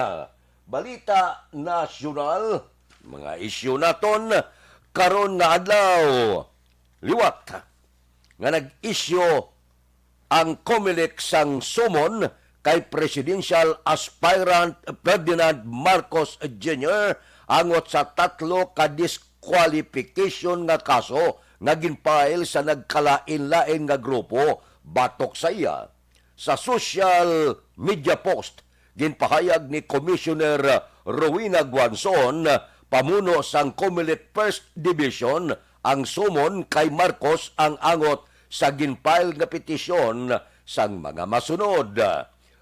na. Balita nasyonal, mga isyu naton karon nga adlaw. Liwat nga nag-isyu ang COMELEC sang sumon kay presidential aspirant Ferdinand Marcos Jr. angot sa 3 ka disqualification nga kaso nga ginfile sa nagkalain-lain nga grupo batok sa iya. Sa social media post, ginpahayag ni Commissioner Rowena Guanzon, pamuno sang COMELEC First Division, ang sumon kay Marcos ang angot sa ginfile nga petisyon sang mga masunod.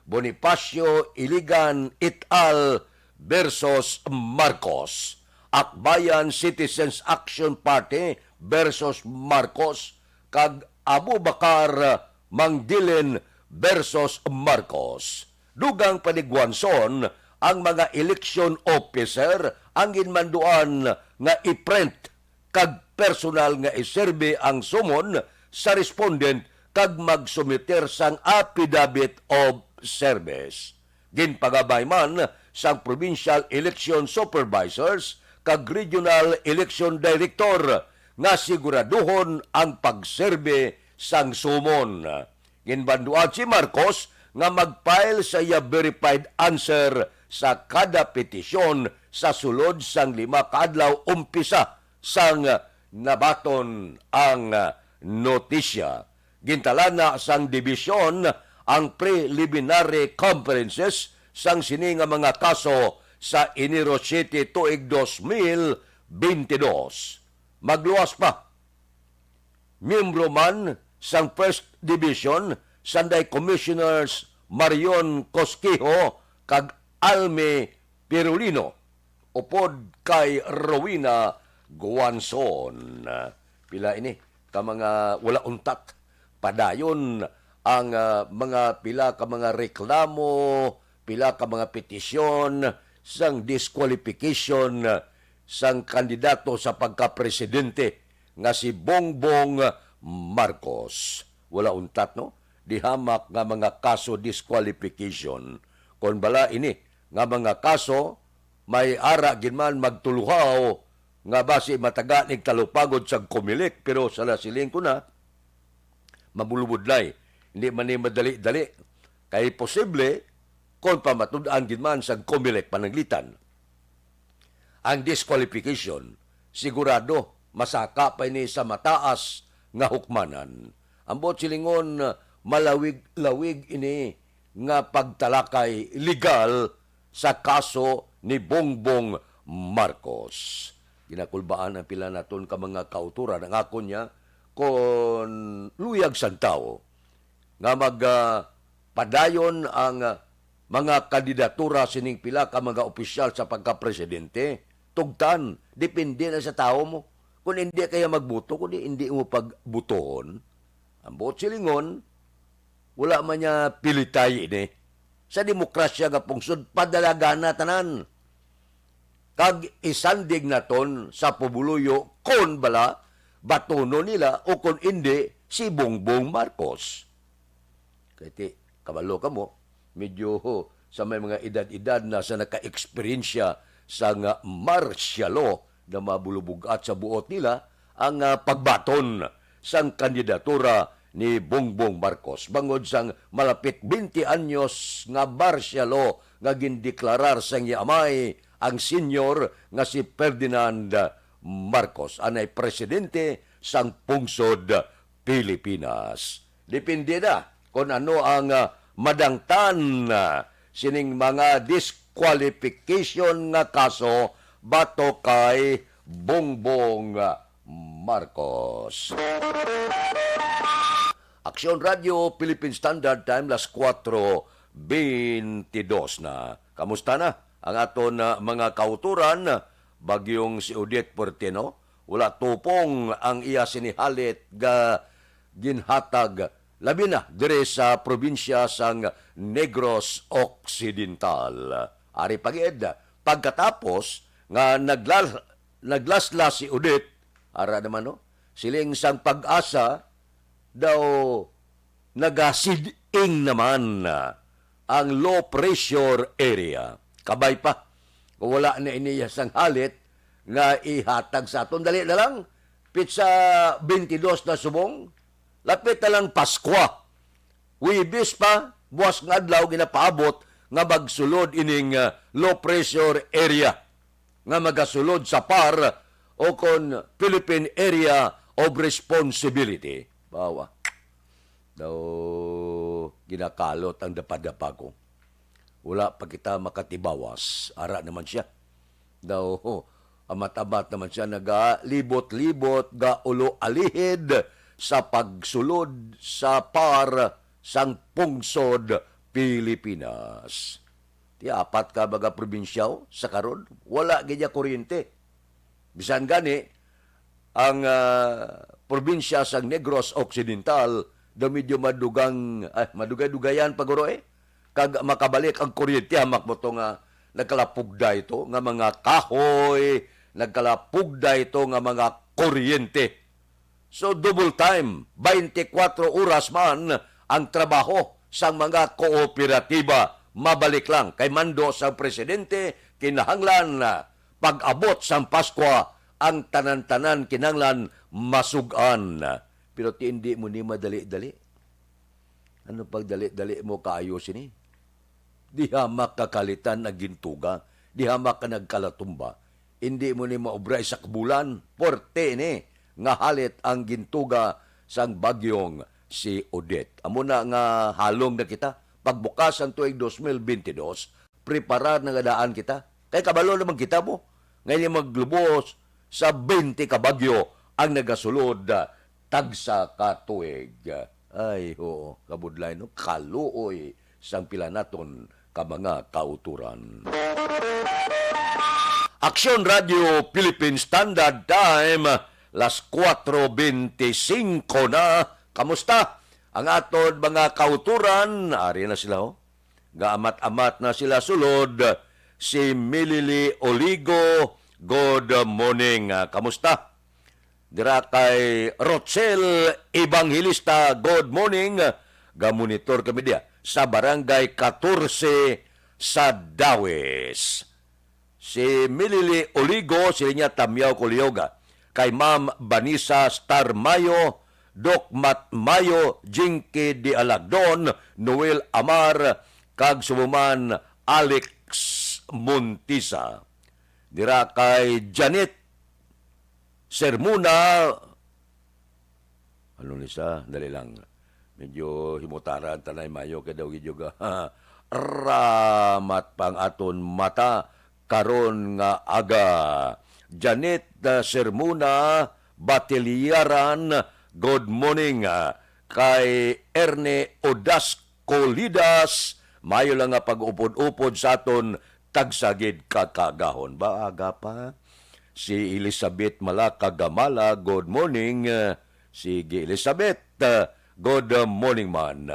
Bonifacio Iligan et al. Versus Marcos. Akbayan Citizens Action Party versus Marcos. Kag Abu Bakar Mangdilen versus Marcos. Dugang panigwanson ang mga election officer ang ginmanduan nga i-print kag personal nga iserbe ang sumon sa respondent kag magsumiter sang affidavit of service. Ginpagabay man sang provincial election supervisors kag regional election director nga siguraduhon ang pagserbe sang sumon. Ginbanduan si Marcos nga mag-file sa iya verified answer sa kada petisyon sa sulod sang 5 kaadlaw umpisa sang nabaton ang notisya. Gintalana sang dibisyon ang preliminary conferences sang sini nga mga kaso sa Enero 7 tuig 2022. Magluwas pa. Miyembro man sang First Division sanday Commissioners Marion Cosquijo kag Alme Pirulino upod kay Rowena Guanzon. Pila ini ka mga wala untat padayon ang mga pila ka mga reklamo, pila ka mga petisyon sang disqualification sang kandidato sa pagka-presidente nga si Bongbong Marcos. Wala untat, no? Dihamak nga mga kaso disqualification. Kon bala ini nga mga kaso may ara ginman magtuluhaw nga basi mataga ning talupagod sa COMELEC, pero sa lasiling ko na mabulubudlay. Hindi man ni madali-dali. Kaya posible, kung pamatud-an ginman sa COMELEC pananglitan. Ang disqualification, sigurado, masaka pa ini sa mataas nga hukmanan. Ang silingon, malawig-lawig ini nga pagtalakay legal sa kaso ni Bongbong Marcos. Ginakulbaan ang pila naton ka mga kauturan. Ang ako niya, kung luyag santao, nga magpadayon ang mga kandidatura sining pila ka mga opisyal sa pagka-presidente, tugtan, depende na sa tao mo. Kung hindi kaya magbuto, kung hindi mo pagbutohon, ang buot silingon, wala man niya pilitay ini. Sa demokrasya nga pungsod, padalaga na tanan. Kag isandig naton sa pubuluyo, kon bala, batono nila, o kon hindi, si Bongbong Marcos. Kaya kabalo ka mo, medyo sa may mga edad-edad na sa naka-eksperyensya sa nga martialo na mabulubugat sa buot nila ang pagbaton sang kandidatura ni Bongbong Marcos. Bangod sang malapit 20 anyos nga martialo nga gindeklarar sang yamay ang senior nga si Ferdinand Marcos, anay presidente sang pungsod Pilipinas. Depende na kung ano ang madangtan sining mga disqualification nga kaso bato kay Bongbong Marcos. Aksyon Radio, Philippine Standard Time, las 4:22 na. Kamusta na ang aton mga kauturan? Bagyong si Odette Porteno, wala tupong ang iya sinihalit ga ginhatag labi na dire sa probinsya sang Negros Occidental. Ari pagid pagkatapos nga naglasla si Odette, ara naman no, siling sang Pag-asa daw nagasiding naman ang low pressure area. kabay pa. Kung wala na iniya sang halit, nga ihatag sa aton. Dali na lang, pizza 22 na subong, lapit na lang Paskwa. Wibis pa, buwas nga adlaw ginapaabot, nga magsulod ining low pressure area. Nga magasulod sa PAR o kon Philippine Area of Responsibility. Bawa. Daw ginakalot ang dapadapa ko. Wala pa kita makatibawas. Ara naman siya. Daw, amat-amat naman siya nagalibot-libot, gaulo alihid sa pagsulod sa PAR sang pungsod Pilipinas. Ti apat ka baga probinsyaw sa karon, wala gidya kuryente. Bisan gani, ang probinsya sang Negros Occidental, daw medyo madugay-dugayan paguro kag makabalik ang kuryente, hamak mo to nga nagkalapugda ito nga mga kahoy, nagkalapugda ito nga mga kuryente. So double time, 24 oras man ang trabaho sang mga kooperatiba. Mabalik lang kay mando sa presidente, kinahanglan pag-abot sang Paskwa ang tanan-tanan kinahanglan masugan. Pero hindi mo ni madali-dali. Ano pag dali-dali mo kaayos ini? Di hamak kakalitan na gintuga, di hamak ka nagkalatumba. Hindi mo ni maobra sa bulan, porte ni nga halit ang gintuga sang bagyong si Odette. Amo na nga halong na kita, pagbukas ang tuig 2022, preparar na nga daan kita. Kay kabalo naman kita mo. Ngayon maglubos sa 20 ka bagyo ang nagasulod tagsa ka tuig. Ay, ho, kabudlay, no? Kaluoy sang pila naton ka mga kauturan. Aksyon Radio Philippine Standard Time, las 4:25 na. Kamusta? Ang aton mga kauturan, ari na sila, Gaamat-amat na sila sulod. Si Milili Oligo, good morning. Kamusta? Dira kay Rochelle Evangelista, good morning. Gamonitor kami dia sa Barangay 14 sa Dawes. Si Milili Oligo, sila niya Tamyaw Kulyoga. Kay Ma'am Banisa Star Mayo, Doc Mat Mayo, Jinky Di Alagdon, Noel Amar, kag sumuman Alex Montisa. Dira kay Janet Sermuna, ano ni sa, dali lang, medyo himutaran tanay mayo kay daw gidyo ramat pang aton mata karon nga aga. Janet Sermuna Batilyaran, good morning. Kay Erne Odasco Lidas, mayo lang nga pag-upod-upod sa aton tagsagid kakagahon. Baaga pa. Si Elizabeth Malakagamala, good morning. Sige, Elizabeth, good morning man.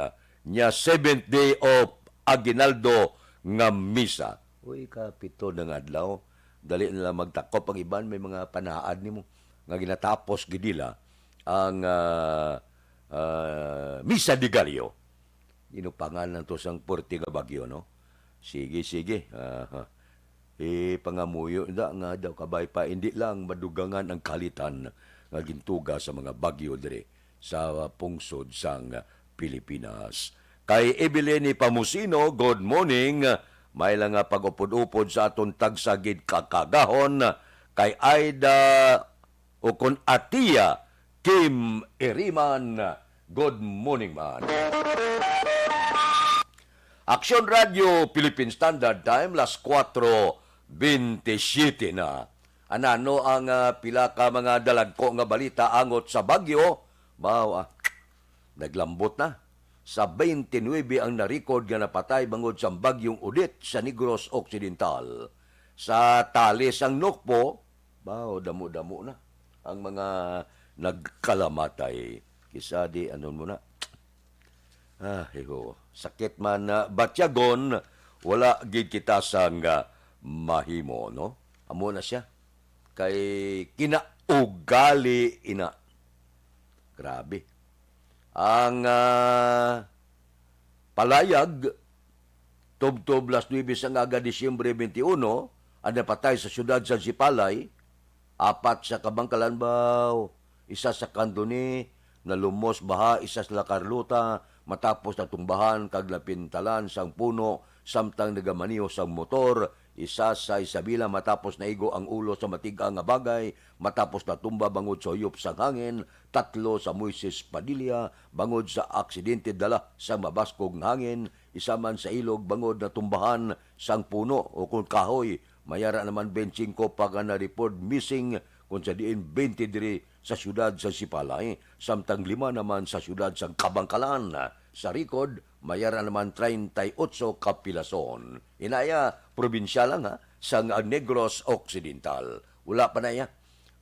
Nya 7th day of Aguinaldo nga misa. Uy, kapito ng adlaw. Dali nila magtakop ang iban, may mga panaad nimo nga ginatapos gidila ang Misa de Gallo. Inupangan lang to sang Portiga Bagyo, no? Sige. Pangamuyo nga daw kabay pa, hindi lang madugangan ang kalitan nga gintuga sa mga bagyo dire sa pungsod sang Pilipinas. Kay Evelyn Pamusino, good morning. May lang nga pag-upod-upod sa aton tagsagid kakagahon. Kay Aida o kon Atia Kim Iriman, good morning man. Aksyon Radio Philippine Standard Time, las 4:27 na. Anano ang pila ka mga dalagko nga balita angot sa bagyo? Bawa, naglambot na. Sa 29 ang na-record nga napatay bangod sa bagyong Odette sa Negros Occidental. Sa Tales ang Nukpo, damo-damo na ang mga nagkalamatay. Kisa di, anon mo na. Sakit man na batyagon, wala gid kita sang mahimo, no? Amo na siya. Kay kinaugali ina. Grabe. Ang palayag Tubtob las 9 sa ngaga Disyembre 21, ang napatay sa siyudad sa Sipalay, 4 sa Kabangkalanbaw, isa sa Kanduni, nalumos baha, isa sa Lacarluta, matapos natumbahan kag napintalan sang puno, samtang nagamaniho sang motor, isa sa Isabela matapos naigo ang ulo sa matiga nga bagay, matapos natumba bangod sa uyop sang hangin, 3 sa Moises Padilla, bangod sa aksidente dala sa mabaskog nga hangin, isa man sa ilog bangod na tumbahan sang puno o kung kahoy, mayara naman 25 pag na-report missing kung sa diin 20 diri sa siyudad sa Sipalay, samtang 5 naman sa siyudad sa Kabangkalan. Sa Ricod, mayara naman 38 kapilason. Inaya, probinsya lang sang Negros Occidental. Wala pa na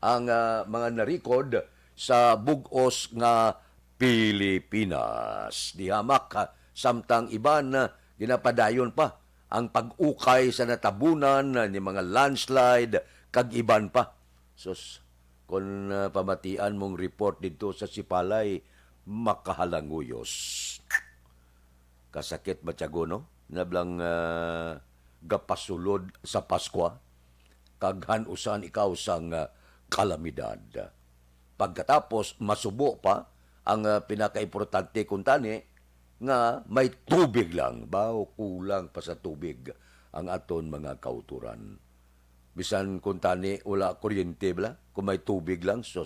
ang mga narikod sa bugos nga Pilipinas. Dihamak, samtang iban ginapadayon pa ang pag-ukay sa natabunan ni mga landslide kag iban pa. Sus, kung pamatian mong report dito sa Sipalay, makahalanguyos. Kasakit ba tiyago, no? Nablang gapasulod sa Paskwa, kaghanusan ikaw sang kalamidad. Pagkatapos, masubo pa ang pinakaimportante kung tani, nga may tubig lang, bao kulang pa sa tubig ang aton mga kauturan. Bisan kung tani, wala kuryente bala, kung may tubig lang, so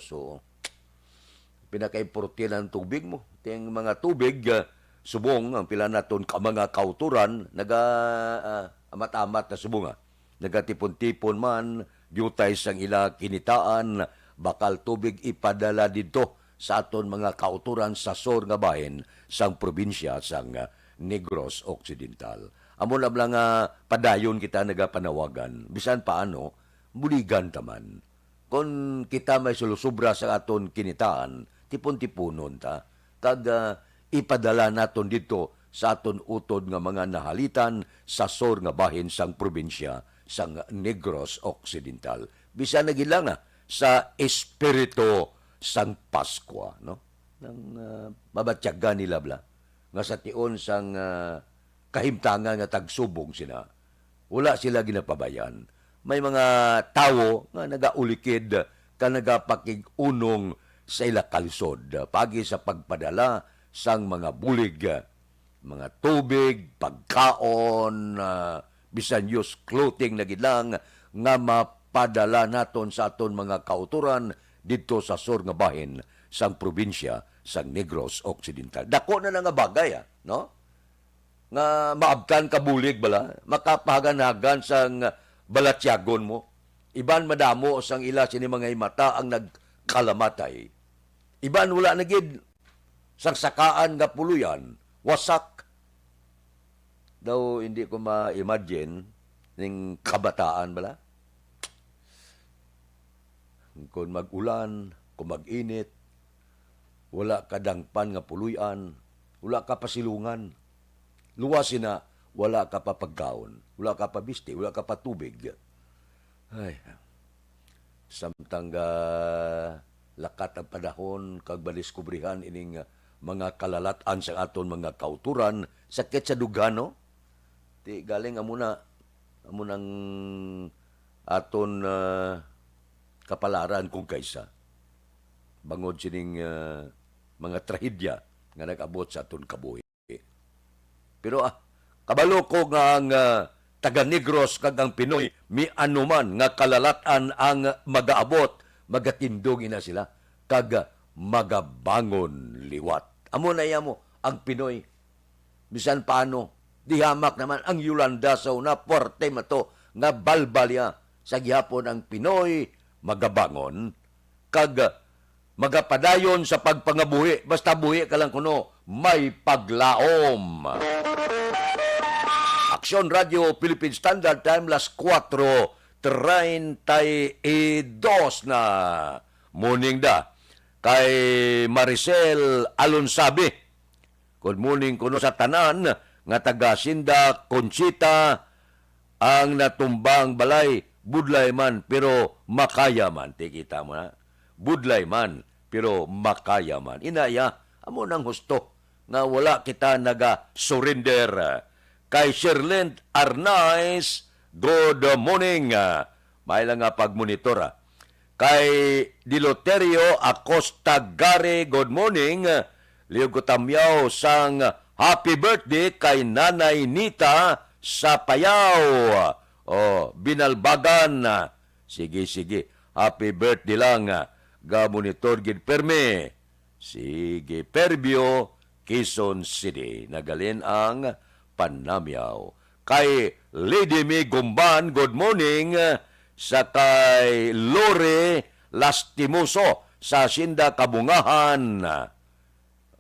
pinakaimporte ng tubig mo. Ting mga tubig, subong, ang pila naton ka mga kauturan, amat-amat na subong. Nagatipon-tipon man, diutay sang ila kinitaan, bakal tubig ipadala dito sa aton mga kauturan sa sur nga bahin sang probinsya sang Negros Occidental. Amo na lang padayon kita nagapanawagan. Bisan paano, buligan taman. Kung kita may sulusubra sa aton kinitaan, tipon-tipunon ta. Kag ipadala naton dito sa aton utod nga mga nahalitan sa sur nga bahin sang probinsya sang Negros Occidental. Bisan nagila sa espiritu sang Paskwa, no? Nang mabatyagan nila bla nga sa tion sang kahimtangan nga tagsubong sila. Wala sila ginapabayan. May mga tawo nga nagaulikid ka nagapakig-unong sa ila kalisod pagi sa pagpadala sang mga bulig, mga tubig, pagkaon, bisan use clothing na gidlang nga mapadala naton sa aton mga kauturan dito sa sur nga bahin sang probinsya sang Negros Occidental. Dako na nga bagay, no? Nga maabtan ka bulig bala, makapahaganagan sang balatyagon mo. Iban madamo sang ila sini mga imata ang nagkalamatay. Iban wala na gid sang sakaan nga puluyan, wasak. Daw hindi ko ma-imagine ning kabataan bala. Kung mag-ulan, kung mag-init, wala ka dangpan nga puluyan, wala ka pasilungan. Luwasin na, wala ka pa pagkaon, wala ka pa biste, wala ka pa tubig. Ay, samtang lakat ang panahon, kag baliskubrihan ining mga kalalatan sa aton mga kauturan, sakit sa dugano. Ti galing amunang aton kapalaran kung kaysa. Bangod sining mga trahedya nga nag-abot sa aton kabuhi. Pero kabalo ko nga ang taga Negros kag ang Pinoy, mi anuman nga kalalatan ang magaabot, magatindog ina sila, kag magabangon liwat. Amo na mo, ang Pinoy, bisan paano, dihamak naman ang Yolanda sa una, porte mato, nga balbalya, sa gihapon ang Pinoy, magabangon, kag magapadayon sa pagpangabuhi, basta buhi ka lang kuno, may paglaom. Aksyon Radio Philippine Standard Time, las 4:32 na. Morning da. Kay Maricel Alonsabi. Good morning kuno sa tanan, nga taga Sinda, Conchita, ang natumbang balay, budlay man, pero makaya man. Tikita mo na. Budlay man, pero makaya man. Inaya, amo nang husto, nga wala kita naga-surrender. kay Sherlyn Arnaiz, good morning. May lang nga pagmonitor. Kay Diloterio Acosta Gare, good morning. Liog ko tamyaw sang happy birthday kay Nanay Nita sa Payaw. Binalbagan. Sige. Happy birthday lang. Gamonitor gid perme. Sige, Perbio, Quezon City. Nagalin ang Panamyaw. Kay Lady May Gumban, good morning. Sa kay Lore Lastimoso sa Sinda Kabungahan.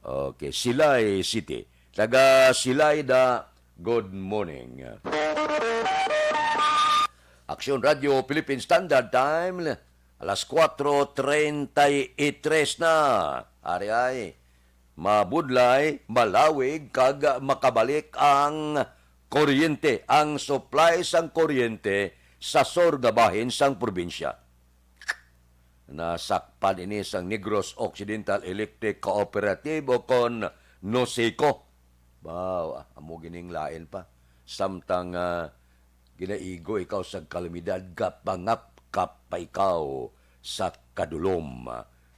Okay, Silay City. Taga Silayda, good morning. Aksyon Radio Philippine Standard Time, alas 4:33 na. Ari ay mabudlay, malawig, kag makabalik ang kuryente, ang supply sang kuryente sa sorgabahin sang probinsya. Nasakpan ini sang Negros Occidental Electric Cooperative o kon NOSECO. Amo gining lain pa. Samtang ginaigo ikaw sa kalamidad, kapangap pa ikaw sa kadulom.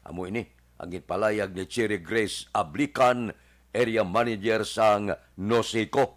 Amo ini, ang ginpalayag ni Cherry Grace Ablican, area manager sang NOSECO.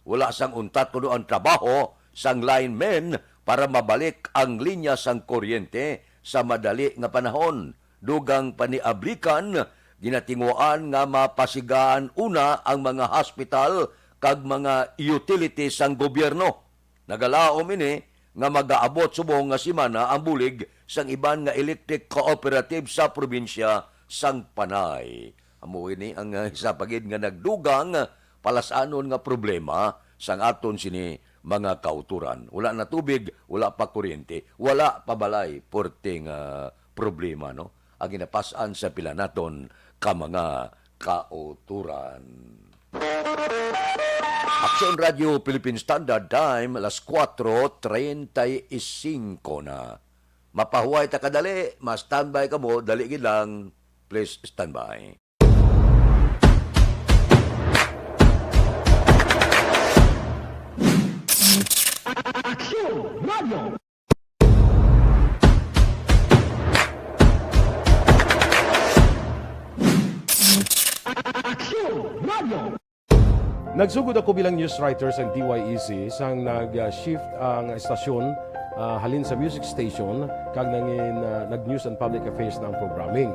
Wala sang untat kuno ang trabaho sang linemen para mabalik ang linya sang kuryente sa madali nga panahon. Dugang paniablikan, ginatinguan nga mapasigaan una ang mga hospital kag mga utilities sang gobyerno. Nagalaom ini nga mag-aabot subong nga simana ang bulig sang iban nga electric cooperative sa probinsya sang Panay. Amo ini ang isa pagid nga nagdugang palasanon nga problema sang aton sini mga kauturan. Wala na tubig, wala pa kuryente, wala pa balay porting problema, no? Ang ginapasan sa pila naton ka mga kauturan. Aksyon Radio Philippine Standard Time, alas 4:35 na. Mapahuway ta kadali, ma-standby ka mo, dali lang, please standby. Aksyon Radio. Nagsugod ako bilang news writer sa DYEC sang nag-shift ang estasyon halin sa music station kag nag-news and public affairs na ang programming.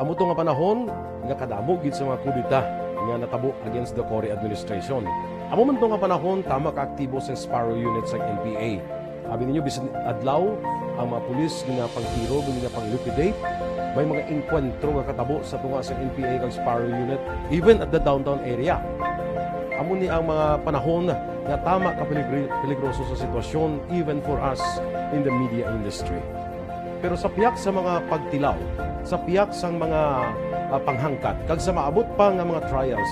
Amo to nga panahon nga kadamo gid sa mga kudita nga natabo against the Cory administration. Amo man to nga panahon tama ka aktibo sa Sparrow unit sa NPA. Abi ninyo bisan adlaw ang mga pulis nga pangtiro nga pang-liquidate. May mga enkwentro nga katabo sa tunga sa NPA kag Sparrow unit even at the downtown area. Amo ni ang mga panahon nga tama ka peligroso sa sitwasyon even for us in the media industry. Pero sa piyak sa mga pagtilaw, sa piyak sa mga panghangkat, kag sa maabot pa nga mga trials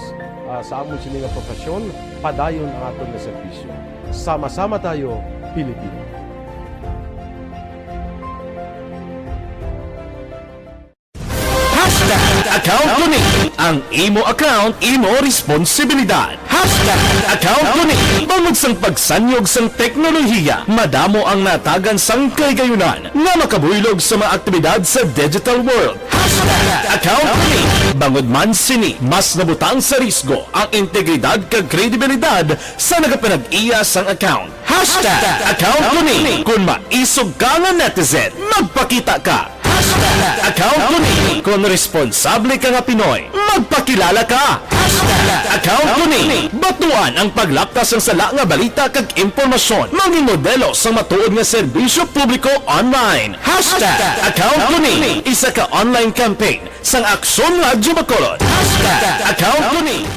sa amon sini nga profesyon, padayon ang aton nga serbisyo. Sama-sama tayo, Pilipino. Account Kuning. Ang imo account, imo responsibilidad. Account Kuning. Bangod sang pagsanyog sang teknolohiya, madamo ang natagan sang kaygayunan nga makabuylog sa mga aktibidad sa digital world. Account Kuning. Bangod man sini, mas nabutang sa risgo ang integridad kag kredibilidad sa nagapanag-iya sang account. Account Kuning. Kung maisog ka nga netizen, magpakita ka. Account Kuning. Kung responsable ka nga Pinoy, magpakilala ka. Account Kuning. Batuan ang paglaptas ng sala nga balita kag impormasyon. Manging modelo sa matuod nga serbisyo publiko online. Account Kuning. Isa ka online campaign sang Aksyon Radyo Bacolod. Account Kuning.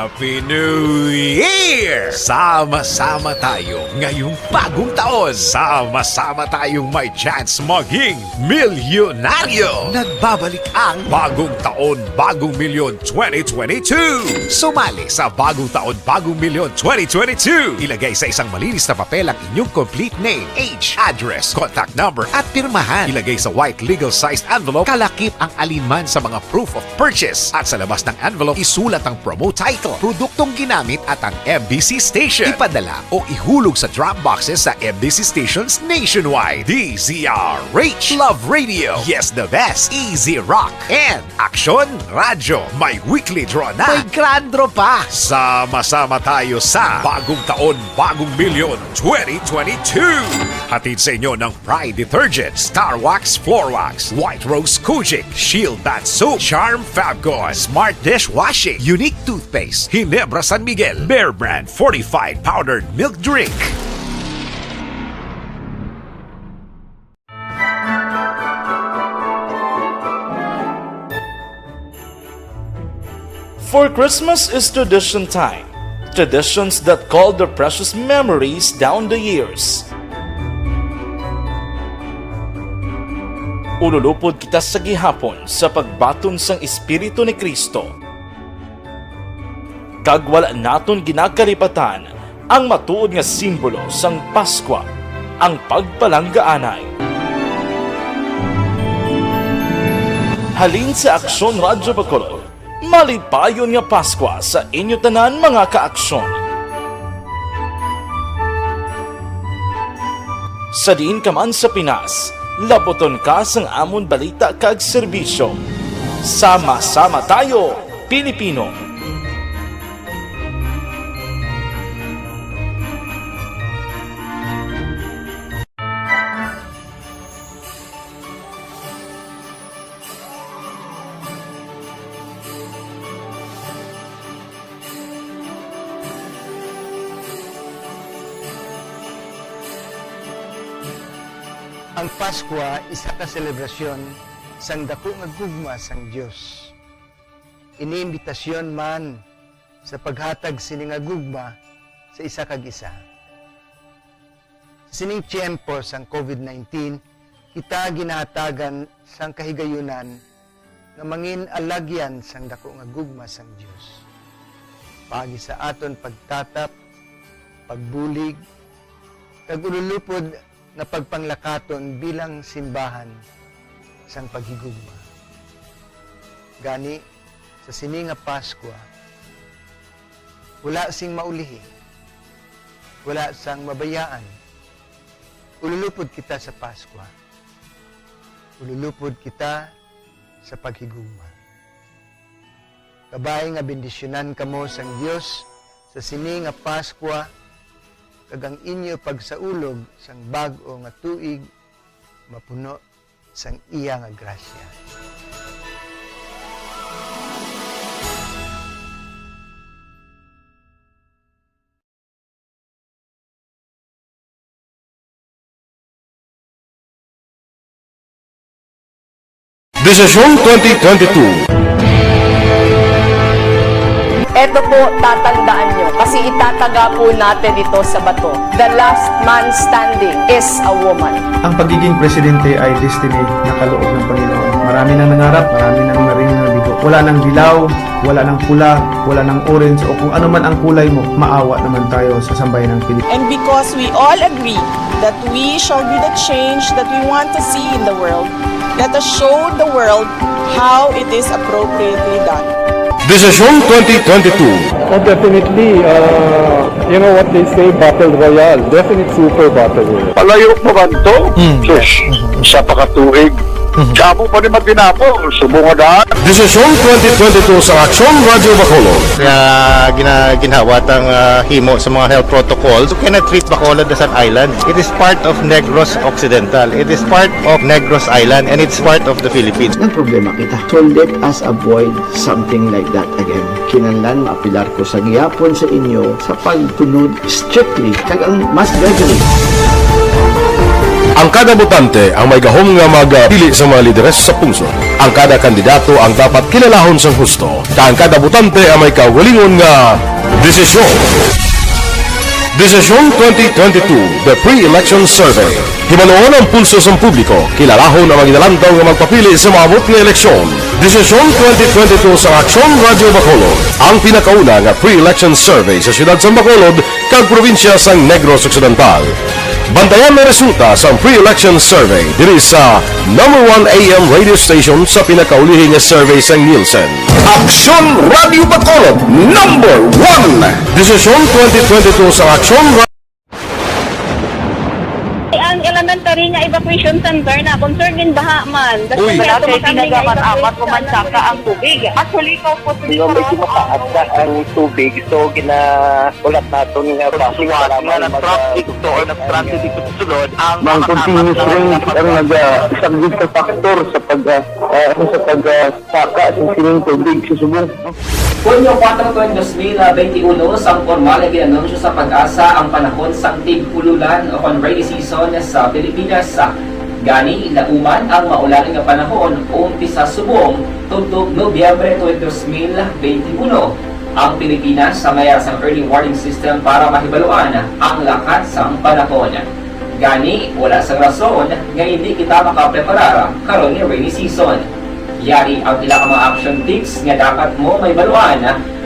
Happy New Year! Sama-sama tayo ngayong bagong taon. Sama-sama tayong may chance maging milyonaryo. Nagbabalik ang Bagong Taon, Bagong Milyon 2022. Sumali sa Bagong Taon, Bagong Milyon 2022. Ilagay sa isang malinis na papel ang inyong complete name, age, address, contact number at pirmahan. Ilagay sa white legal-sized envelope, kalakip ang alinman sa mga proof of purchase. At sa labas ng envelope, isulat ang promo title. produktong ginamit at ang MBC station. Ipadala o ihulog sa drop boxes sa MBC stations nationwide. DZRH Love Radio. Yes, the best. Easy Rock. And Action Radyo. May weekly draw na. May grand draw pa. Sama-sama tayo sa Bagong Taon, Bagong Milyon 2022. Hatid sa inyo ng Pride Detergent, Star Wax Floor Wax, White Rose Kojic, Shield Bath Soap, Charm Fabgon, Smart Dishwashing, Unique Toothpaste, Ginebra San Miguel, Bear Brand Fortified Powdered Milk Drink. For Christmas is tradition time. Traditions that call the precious memories down the years. Ululupod kita sa gihapon sa pagbaton sang Espiritu ni Kristo. Kag wala naton ginakaripatan ang matuod nga simbolo sang Paskwa, ang pagpalanggaanay. Halin sa Aksyon Radyo Bacolod, malipayon nga Paskwa sa inyo tanan mga kaaksyon. Sa diin ka man sa Pinas, laboton ka sang amon balita kag serbisyo. Sama-sama tayo, Pilipino! Ang Paskwa isa ka selebrasyon sang dako nga gugma sang Dios. Iniimbitasyon man sa paghatag sini nga gugma sa isa kag isa. Sa sining tiyempo sang COVID-19, kita ginahatagan sang kahigayunan nga mangin alagyan sang dako nga gugma sang Dios. Pagi sa aton pagtatap, pagbulig, kag ululupod na pagpanglakaton bilang simbahan sang paghigugma. Gani, sa sini nga Paskwa, wala sing maulihi, wala sang mabayaan. Ululupod kita sa Paskwa. Ululupod kita sa paghigugma. Kabay nga bendisyonan kamo sang Dios sa sini nga Paskwa, kagang inyo pagsaulog sang bag-o nga tuig mapuno sang iya nga grasya. Desisyon 2022. Ito po, tatandaan nyo, kasi itataga po natin ito sa bato. The last man standing is a woman. Ang pagiging presidente ay destiny na kaloob ng Panginoon. Marami nang nangarap, marami nang narinig na bigo. Wala nang dilaw, wala nang pula, wala nang orange, o kung ano man ang kulay mo, maawa naman tayo sa sambayan ng Pilipinas. And because we all agree that we shall be the change that we want to see in the world, let us show the world how it is appropriately done. Desisyon 2022. Oh, definitely. You know what they say, Battle Royale. Definite super Battle Royale. Palayo mo ba ito? Sus, sa pakatuig. Kamo pa rin magdinapo. Subungadaan. Desisyon 2022 sa Aksyon Radyo Bacolod. Kaya ginawat ang himo sa mga health protocols. You cannot treat Bacolod as an island. It is part of Negros Occidental. It is part of Negros Island and it's part of the Philippines. Ang problema kita. So let us avoid something like that again. Kinahanglan maapilar ko sa gihapon sa inyo sa pagtunod strictly kag ang mas regularly. Ang kada botante ang may gahom nga magpili sa mga lideres sa pungsod. Ang kada kandidato ang dapat kilalahon sa husto. Ang kada botante ang may kaugalingon nga desisyon. Desisyon 2022, the pre-election survey. Himanuon ang pulso sa publiko, kilalahon ang maginalantaw nga magpapili sa maabot nga eleksyon. Desisyon 2022 sa Aksyon Radyo Bacolod, ang pinakauna nga pre-election survey sa siyudad sa Bacolod, kag probinsya sa Negros Occidental. Bantayan ang resulta sa pre-election survey diri sa number 1 AM radio station sa pinakaulihing nga survey sa Nielsen. Aksyon Radio Bacolod number 1. Desisyon 2022 sa Aksyon Ang elementary nga evacuation center na concerned din baha man. Uy. Kaya pinagaman-amat kumansaka ang tubig. Actually, ikaw po Medyo mataas na ang tubig. So, ulat natin nga pasiwala na traffic to or nag-traffic dito sa sulod. Ang continuous rain ang nag-isagid sa factor sa pagsaka sa sining tubig sa subong. Hunyo 4, 2021, sang formal ay ginanunsyo sa Pag-asa ang panahon sang tig-ululan o rainy season sa Pilipinas. Gani, ilauman ang maulan nga panahon umpisa subong tutok Nobyembre 2021. Ang Pilipinas sa mayroon sang early warning system para mahibaluan ang lakat sang panahon. Gani, wala sang rason nga hindi kita makapreparar karon ni rainy season. Yari ang ilang mga action tips nga dapat mo may baluan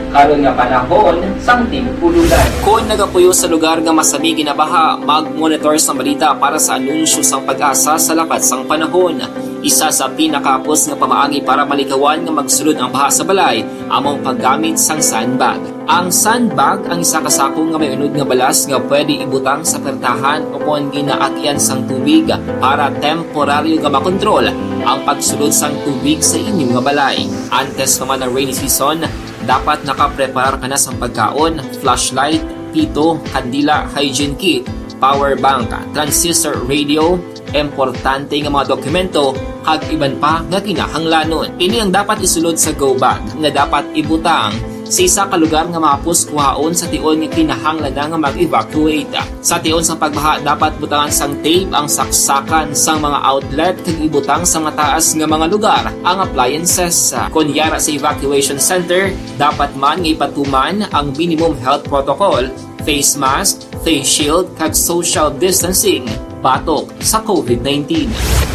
karon nga panahon sang tig-ululan. Kung nagapuyo sa lugar nga masabi ginabaha, mag-monitor sa balita para sa anunsyo sang Pag-asa sa lakat sang panahon. Isa sa pinakapos nga pamaagi para malikawan nga magsulod ang baha sa balay among paggamit sang sandbag. Ang sandbag ang isa kasako nga may unod nga balas nga pwede ibutang sa pertahan o kung ginaagyan sang tubig para temporaryo nga makontrol ang pagsulod sang tubig sa inyong nga balay. Antes naman ng rainy season, dapat nakapreparar ka na sa pagkaon, flashlight, pito, kandila, hygiene kit, power bank, transistor radio, importante nga mga dokumento, kag iban pa nga kinahanglanon. Ini ang dapat isulod sa go bag nga dapat ibutang sa isa ka lugar nga mapus kuhaon sa tion nga kinahanglan nga mag-evacuate. Sa tion sa pagbaha dapat butangan sang tape ang saksakan sang mga outlet kag ibutang sa mataas nga mga lugar ang appliances. Kunyara sa evacuation center, dapat man nga ipatuman ang minimum health protocol, face mask, face shield kag social distancing batok sa COVID-19.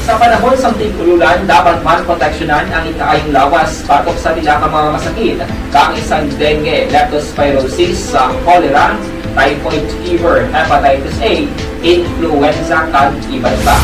Sa panahon sa tig-ululan, dapat man proteksyonan ang ikaayong lawas batok sa nila ka mga masakit, kang isang dengue, leptospirosis, cholera, typhoid fever, hepatitis A, influenza, kag iban pa.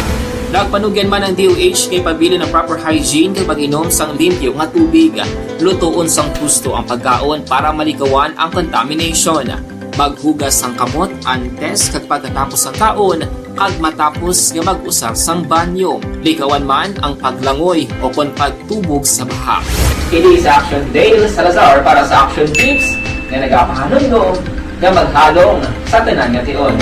Nagpanugyan man ang DOH kay pabili ng proper hygiene kay pag-inom sang limpyo nga tubig. Lutuon sang husto ang pagkaon para malikawan ang contamination. Maghugas sang kamot antes kag pagkatapos ang kaon kag matapos nga mag-usar sang banyo. Likawan man ang paglangoy o kon pagtubog sa baha. Kini sa Action Dale Salazar para sa Action Tips nga nagapahanundong nga maghalong sa tanan nga tion.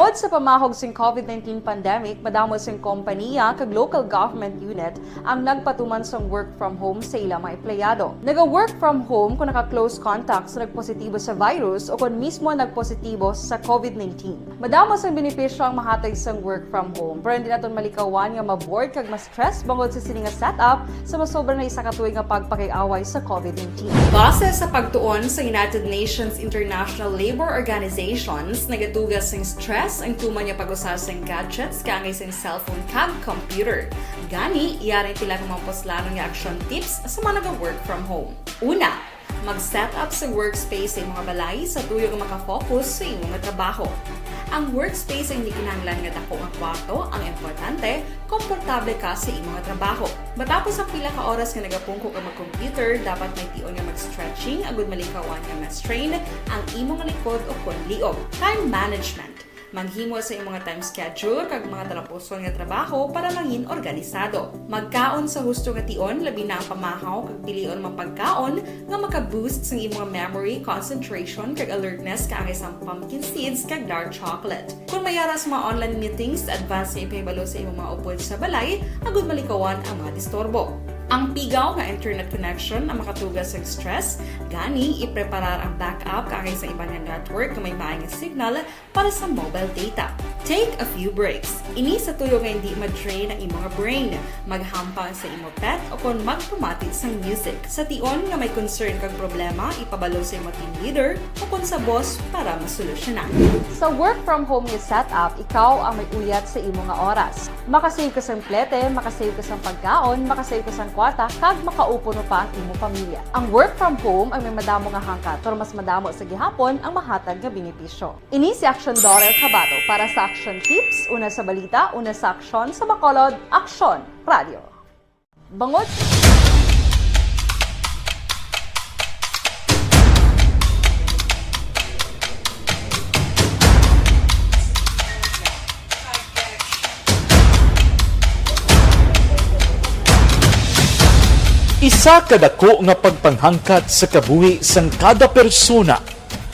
Tungod sa pamahog sing COVID-19 pandemic, madamo sing kompanya kag local government unit ang nagpatuman sang work from home sa ilang mga empleyado. Naga-work from home kung naka-close contacts na nagpositibo sa virus o kung mismo nagpositibo sa COVID-19. Madamo sang benepisyo ang mahatag sang work from home, pero hindi naton malikawan nga ma-bored kag ma-stress bangod sa sini nga setup sa masobra na isa ka tuig nga pagpakiaway sa COVID-19. Base sa pagtuon sa United Nations International Labor Organizations, nagatugas sing stress ang tuman niya pag-usar sa gadgets kangay sa cellphone kag computer. Gani, iyaring pila ng mga poslano nga action tips sa mga nag-work from home. Una, mag-set up sa workspace sa mga balay sa tuyo nga makafocus sa imong trabaho. Ang workspace ay hindi kinahanglan nga dako nga kwarto, ang importante, komportable ka sa imong trabaho. Matapos ang pila ka oras nga nagapungko ka mag-computer, dapat may tion nga mag-stretching agud malikawan nga ma-strain ang imong likod o kon liog. Time management. Maghimo sa imong time schedule kag mga talapuson nga trabaho para mangin organisado. Magkaon sa husto nga tion, labi na ang pamahaw kag pilion mang pagkaon nga maka-boost sa imong memory, concentration kag alertness kaangay sang pumpkin seeds kag dark chocolate. Kung mayaras mga online meetings, advance nga ipahibalo sa imong mga upod sa balay, agud malikawan ang mga disturbo. Ang pigaw nga internet connection ang makatugas sa stress, gani ipreparar ang backup kaangay sa ibang network na may maayong signal para sa mobile data. Take a few breaks. Ini sa tuyo nga hindi ma-drain ang imong brain. Maghampang sa imong pet o kung magpumatid sa music. Sa tion nga may concern kag problema, ipabalo sa imong team leader o kung sa boss para masolusyonan. Sa work from home nga setup, ikaw ang may uyat sa imong nga oras. Makasave ka sa plete, makasave ka sa pagkaon, makasave ka sa kwarta kag makaupo no pa ang imo pamilya. Ang work from home ay may madamo nga hangkat, pero mas madamo sa gihapon ang mahatag nga benepisyo. Ini si Action Dorel Cabato para sa Action Tips, una sa balita, una sa aksyon sa Bacolod, Action Radio. Bangod. Isa kadako nga pagpanghangkat sa kabuhi sang kada persona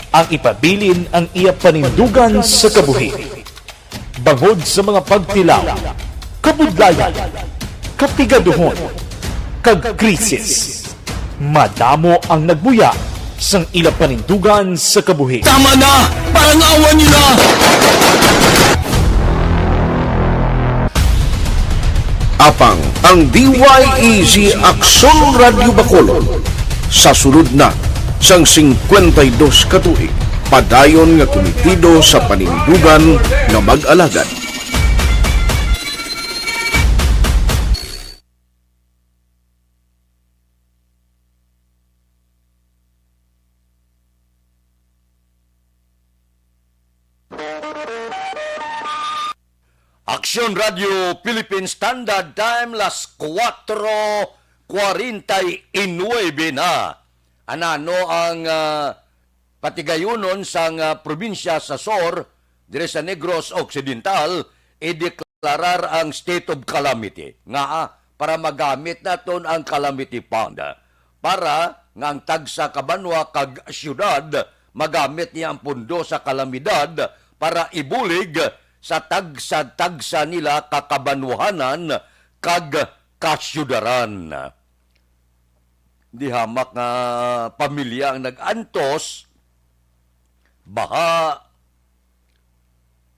ang ipabilin ang iya panindugan sa kabuhi. Bangod sa mga pagtilaw, kabudlayan, kapigaduhon, kag krisis. Madamo ang nagbuya sang ila panindugan sa kabuhi. Tama na! Parang awan niyo na! Apang ang DYEZ Aksyon Radio Bacolod sa sulod na sang 52 katuig padayon nga komitido sa panindugan nga mag-alagad. Aksyon Radio Philippine Standard Time, las 4:49 na. Anano ang patigayunon sang probinsya sa SOR, dire sa Negros Occidental, i-deklarar ang state of calamity. Nga para magamit naton ang calamity fund. Para nga ang tagsa kabanwa kag syudad, magamit niya ang pundo sa kalamidad para ibulig sa tagsa nila kakabanwahanan kag kasyudaran. Di hamak nga pamilya ang nag-antos, baha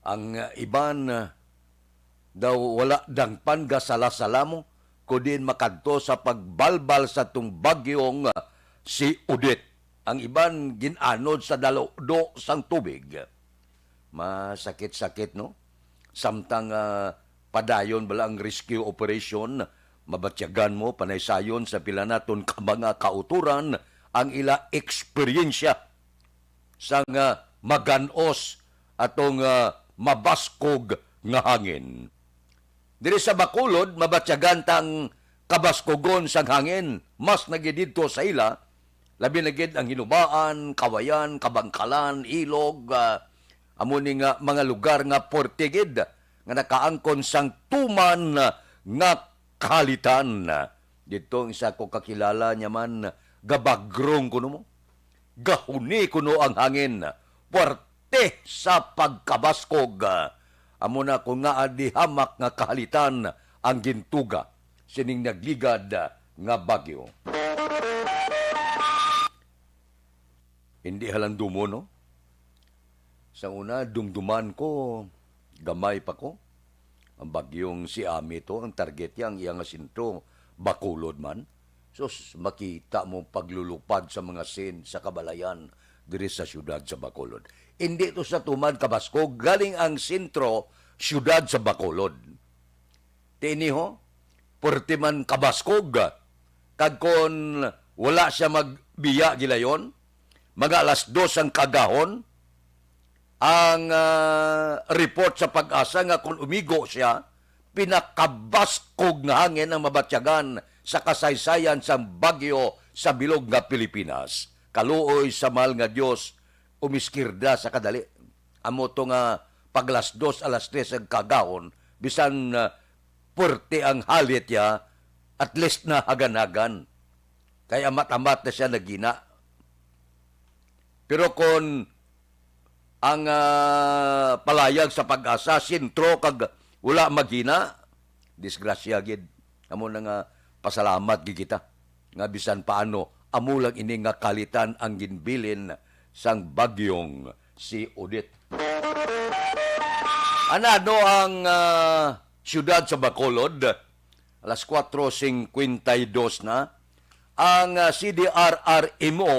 ang iban daw wala dangpan gasala-sala mo kudin makadto sa pagbalbal sa tung bagyong si Odette. Ang iban ginanod sa do sang tubig. Masakit-sakit, no? Samtang padayon bala ang rescue operation, mabatyagan mo, panaysayon sa pila naton ka mga kauturan, ang ila eksperyensya sa maganos atong mabaskog nga hangin. Diri sa Bacolod, mabatyagan tang kabaskogon sang hangin, mas nagidito sa ila, labi nagid ang hinubaan, kawayan, kabangkalan, ilog, amuning mga lugar nga portigid nga nakaangkon sang tuman nga kalitan. Dito isa ko kakilala niya man, gabagrong kuno mo. Gahuni kuno ang hangin. Puerte sa pagkabaskog. Amo na kung nga adi hamak nga kahalitan ang gintuga sining nagligad nga bagyo. Hindi halandumo, no? Sa una, dumduman ko, gamay pa ko. Ang bagyong si Ami to, ang target niya, ang iyang asinto, Bacolod man. So, makita mo paglulupad sa mga sin sa kabalayan diri sa syudad sa Bacolod. Hindi ito sa tuman kabaskog, galing ang sentro, syudad sa Bacolod. Tini ho, porti man kabaskog, kagkon wala siya magbiya gilayon, mga 2:00 ang kagahon, ang report sa Pag-asa nga kung umigo siya, pinakabaskog nga hangin ang mabatyagan sa kasaysayan sa bagyo sa bilog nga Pilipinas. Kaluoy sa mahal nga Dios, umiskirda sa kadali. Amo to nga pag 2:00, 3:00 ang kagahon, bisan puerte ang halit ya, at least na hagan-hagan. Kaya amat-amat na siya nagina. Pero kung ang palayag sa Pag-asa, sintro kag wala magina, disgrasya gid. Amo na nga pasalamat gid kita. Nga bisan paano, amo lang ini nga kalitan ang ginbilin sang bagyong si Odette. Anado ang syudad sa Bacolod, 4:52 na, ang CDRRMO,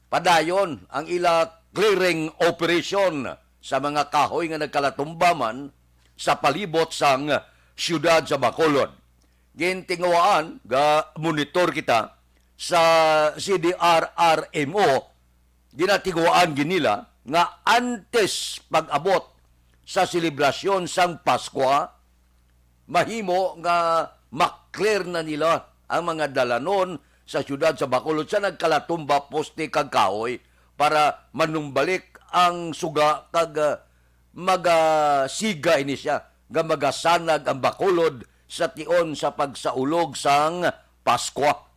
padayon ang ila clearing operation sa mga kahoy nga nagkalatumbaman sa palibot sang syudad sa Bacolod. gintingawaan ga monitor kita sa CDRRMO, ginatingawaan ginila nga antes pag-abot sa selebrasyon sang Pasko, mahimo nga maklear na nila ang mga dalanon sa syudad sa Bacolod sa nagkalatumba poste kag kahoy para manumbalik ang suga kag magasiga ini siya nga magasanag ang Bacolod sa tion sa pagsaulog sang Pasko.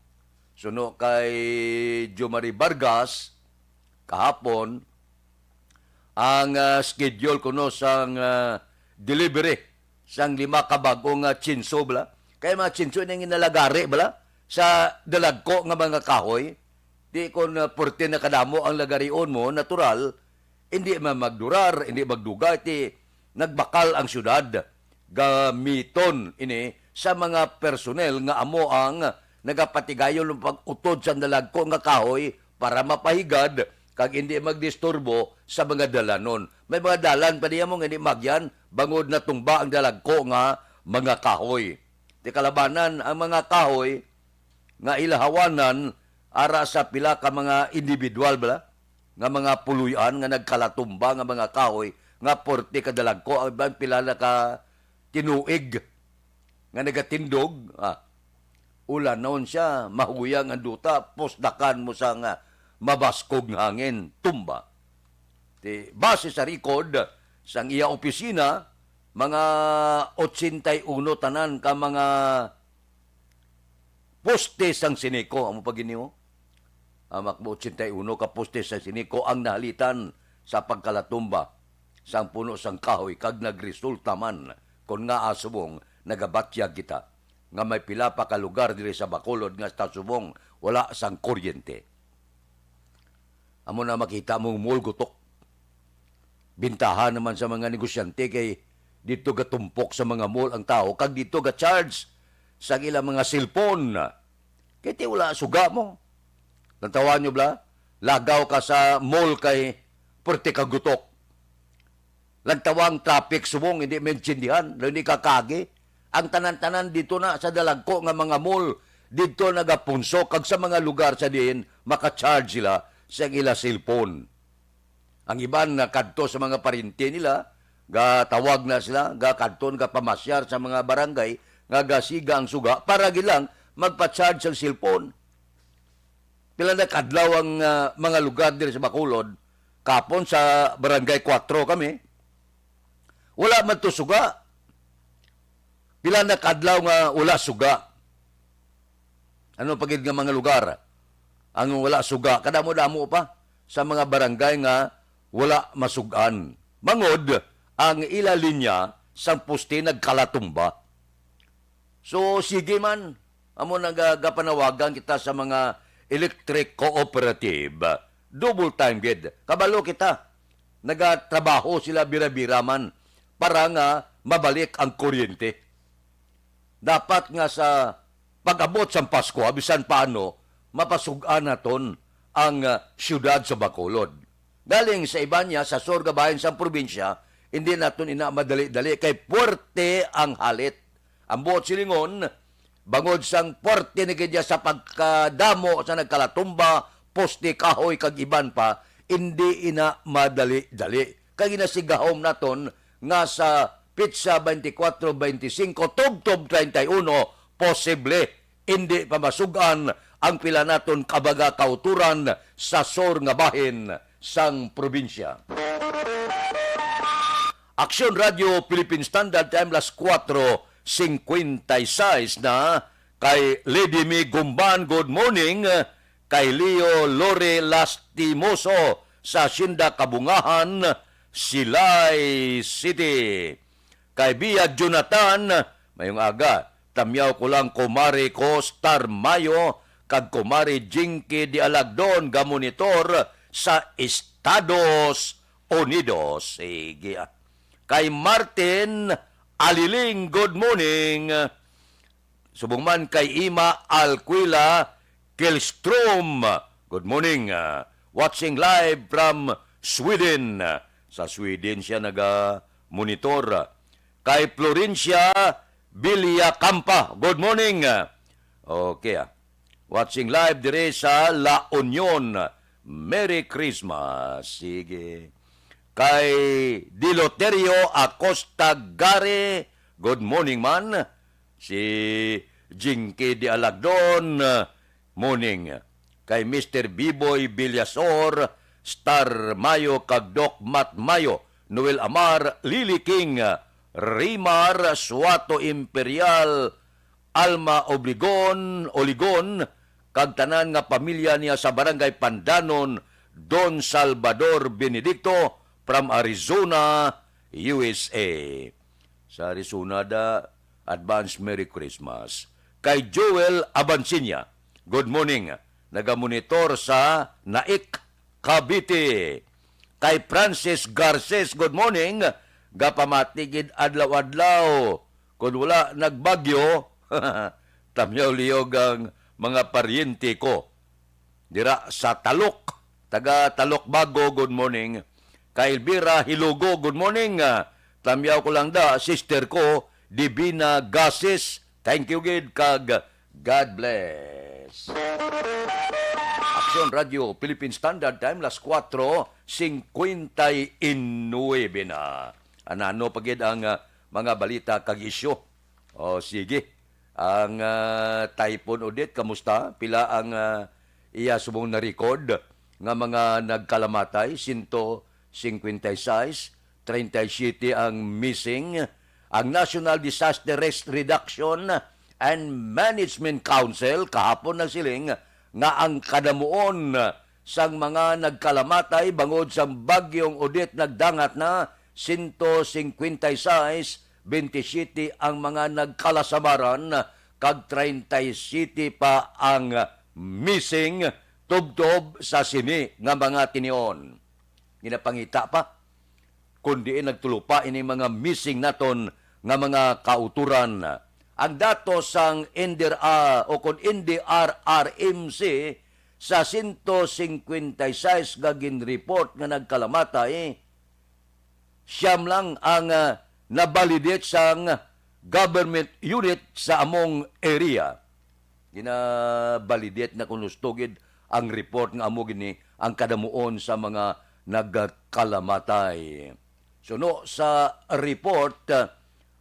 Suno kay Jomari Vargas kahapon ang schedule kuno sang delivery sang 5 ka bagong chinso bala. Kaya mga chinso na ginalagari bala sa dalagko nga mga kahoy. Di kon porte na kadamo ang lagarion mo, natural, hindi magdurar, hindi magduga, iti nagbakal ang syudad. Gamiton ini sa mga personnel nga amo ang nagapatigayon ng pag-utod sa dalagko nga kahoy para mapahigad kag hindi magdisturbo sa mga dalanon. May mga dalan pa niya mong hindi magyan, bangod na tumba ang dalagko nga mga kahoy. Di kalabanan ang mga kahoy nga ilahawanan ara sa pila ka mga individual bala, nga mga puluyan nga nagkalatumba nga mga kahoy nga porte ka dalagko ang pila na ka tinuig nga nagatindog. Ulan noon siya, mahuyang ang duta, posdakan mo sa nga mabaskog ng hangin, tumba. Base sa record, sang iya opisina, mga 81 tanan ka mga poste sang siniko. Amo pa giniho? Makmo 81 ka poste sang siniko ang nahalitan sa pagkalatumba sang puno sang kahoy kag nagresulta man kon nga asubong nagabatya kita nga may pila pa ka lugar diri sa Bacolod nga sa subong wala sang kuryente. Amo na makita mong mulgutok. Bintahan naman sa mga negosyante kay dito gatumpok sa mga mall ang tao kag dito ga charge sa ilang mga cellphone. Kaya ti wala suga mo. Nantawan nyo bla? Lagaw ka sa mall kay purti ka gutok. Lantawang traffic subong hindi mensindihan, hindi ka kagi. Ang tanan-tanan dito na sa dalagko nga mga mall, dito nagapunso kag sa mga lugar sa diin maka-charge sila sa ila cellphone. Ang iban na kadto sa mga parinti nila, ga tawag na sila, ga kadton ga pamasyar sa mga barangay, nga gasiga ang suga para gilang magpa-charge ang cellphone. Pila na kadlaw ang mga lugar diri sa Bacolod, kapon sa barangay 4 kami, wala man to suga. Pila na kadlaw nga wala suga. Ano pagid nga mga lugar ang wala suga? Kadamo-damo pa sa mga barangay nga wala masugan. Mangod ang ila linya sang poste nagkalatumba. So sige man, amo nagapanawagan kita sa mga electric cooperative. Double time gid. Kabalo kita. Nagatrabaho sila bira-bira man para nga mabalik ang kuryente. Dapat nga sa pag-abot sa Pasko, abisan paano, mapasugan naton ang siyudad sa Bacolod. Galing sa iba niya, sa Sorga bahin sa probinsya, hindi naton ina madali-dali kay puwerte ang halit. Ang buot silingon, bangod sang puwerte ni kaya sa pagkadamo sa nagkalatumba, poste, kahoy, kag iban pa, hindi ina madali-dali. Kaya ginasigahom naton nga sa Pizza 24-25, Tub-Tub 31, posible hindi pa masugan ang pila naton kabaga kauturan sa Sor nga bahin sang probinsya. Aksyon Radio Philippine Standard Time las 4:56 na kay Lady Mi Gumban, good morning. Kay Leo Lore Lastimoso sa Sinda Kabungahan, Silay City. Kay Bia Jonathan, mayong aga, tamyaw ko lang kumari ko Star Mayo, kag kumari Jinky di Alagdon, gamonitor sa Estados Unidos. Sige. Kay Martin Aliling, good morning. Subong man kay Ima Alquila Kilstrom, good morning. Watching live from Sweden. Sa Sweden siya naga-monitor. Kay Florencia Villacampa. Good morning. Okay. Watching live dire sa La Union. Merry Christmas. Sige. Kay Diloterio Acosta Gare. Good morning man. Si Jinky de Alagdon. Morning. Kay Mr. Biboy Villasor. Star Mayo Kagdok Mat Mayo. Noel Amar. Lily King. Rimar Suato Imperial. Alma Oligon. Kag tanan nga pamilya niya sa Barangay Pandanon, Don Salvador Benedicto from Arizona, USA. Sa Arizona advance Merry Christmas. Kay Joel Abansinya, good morning. Nagamonitor sa Naik, Cavite. Kay Francis Garces, good morning. Gapamatigid adlaw-adlaw. Kung wala nagbagyo, tamyaw liyog ang mga paryente ko. Dira sa Talok, taga Talok Bago, good morning. Kay Elvira Hilugo, good morning. Tamyaw ko lang sister ko, Divina Gases. Thank you, Gid, kag God bless. Aksyon Radio, Philippine Standard Time, las 4:59 na. Anano pagid ang mga balita kag isyo. O sige. Ang Typhoon Odette, kamusta? Pila ang iya subong na-record nga mga nagkalamatay, 156, 37 ang missing. Ang National Disaster Risk Reduction and Management Council, kahapon nagsiling, nga ang kadamuon sang mga nagkalamatay bangod sa bagyong Odette nagdangat na 156, 27 ang mga nagkalasamaran, kag 37 pa ang missing, tubtob sa sini nga mga tinion. Ginapangita pa, kundi nagtulupa ini mga missing naton nga mga kauturan. Ang datos sang NDRA o kon NDRRMC sa 156 gagin report nga nagkalamatay, siyam lang ang na-validate sang government unit sa among area. Gina-validate na kunustugid ang report nga amo gini ang kadamuon sa mga nagkalamatay. So no, sa report,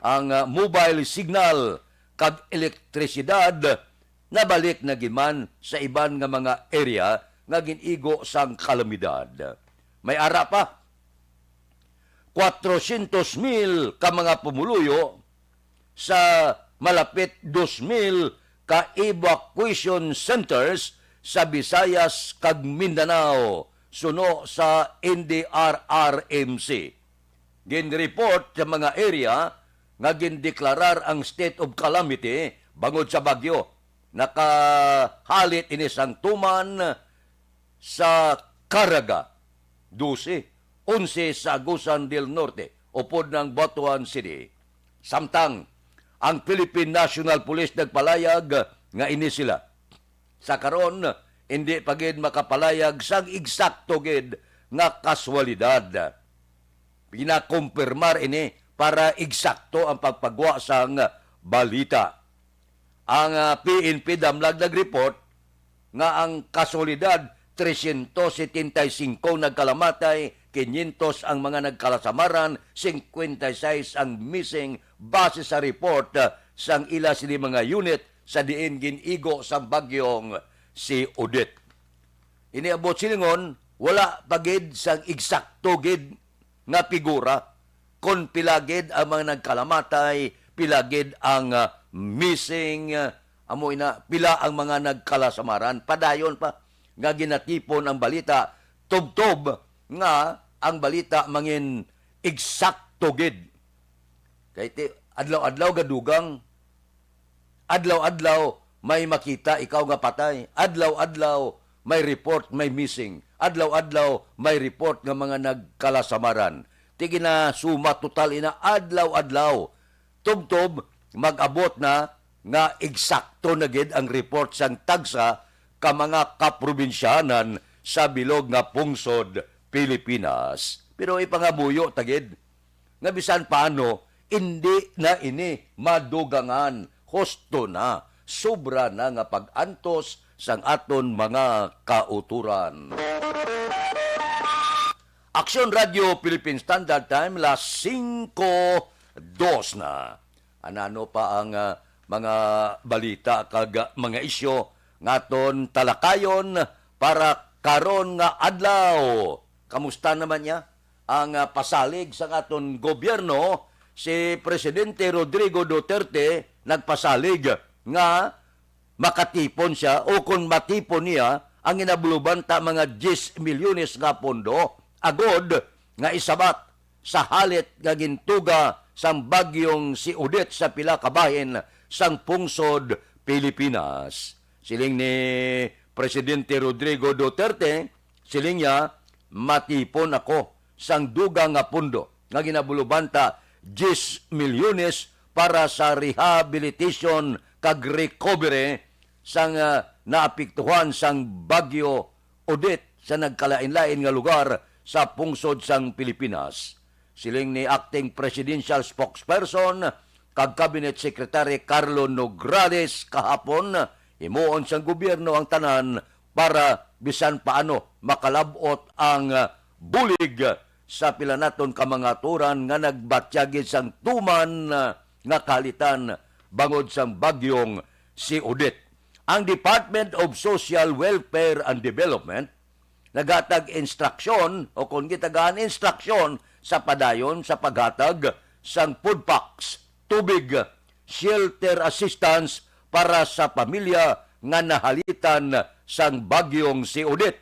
ang mobile signal kag elektrisidad nabalik na giman sa iban nga mga area nga ginigo sang kalamidad. May ara pa 400,000 ka mga pumuluyo sa malapit 2,000 ka evacuation centers sa Visayas kag Mindanao suno sa NDRRMC. Gin-report sa mga area nga gindeklarar ang state of calamity bangod sa bagyo. Nakahalit ini sang tuman sa Caraga, 12 sa Agusan del Norte, upod ng Butuan City. Samtang, ang Philippine National Police nagpalayag nga ini sila. Sa karon, hindi pagid makapalayag sang eksakto gid nga kaswalidad. Pinakumpirmar ini para eksakto ang pagpagwa sang balita. Ang PNP damlag nag-report nga ang kaswalidad 375 nagkalamatay, 500 ang mga nagkalasamaran, 56 ang missing base sa report sang ila sini mga unit sa diin ginigo sa bagyong si Odette. Iniabot silingon, wala pagid sang eksakto gid nga figura kon pilagid ang mga nagkalamatay, pilagid ang missing, amo ina, pila ang mga nagkalasamaran. Padayon pa nga ginatipon ang balita, tubtob nga ang balita mangin eksakto gid. Kay adlaw-adlaw gadugang, adlaw-adlaw may makita ikaw nga patay, adlaw-adlaw may report may missing, adlaw-adlaw may report nga mga nagkalasamaran. Tigi na suma total ina adlaw-adlaw. Tubtob mag-abot na nga eksakto na gid ang report sang tagsa ka mga kaprobinsyanan sa bilog nga pungsod Pilipinas. Pero ipangabuyo tagid nga bisan paano Hindi na ini madugangan, husto na, sobra na nga pag-antos sang aton mga kauturan. Aksyon Radio Philippine Standard Time, las 5:02 na. Anano pa ang mga balita kag mga isyo ngaton talakayon para karon nga adlaw. Kamusta naman niya ang pasalig sa aton gobyerno? Si Presidente Rodrigo Duterte nagpasalig nga makatipon siya o kung matipon niya ang inabuluban ta mga 10 milyones nga pondo agod nga isabat sa halit nga gintuga sang bagyong si Odette sa pila ka bahin sang pungsod Pilipinas. Siling ni Presidente Rodrigo Duterte, siling niya, matipon ako sang duga nga pondo nga ginabuluban ta 10 milyones para sa rehabilitation kag recovery sang naapektuhan sang bagyo Odette sa nagkalain-lain nga lugar sa pungsod sang Pilipinas. Siling ni Acting Presidential Spokesperson kag Cabinet Secretary Carlo Nograles kahapon, himuon sang gobyerno ang tanan para bisan paano makalabot ang bulig sa pila naton ka mga turan nga nagbatyagid sang tuman nga kalitan bangod sang bagyong si Odette. Ang Department of Social Welfare and Development nagatag instruksyon o kung gitagaan instruksyon sa padayon sa paghatag sang food packs, tubig, shelter assistance para sa pamilya nga nahalitan sang bagyong si Odette.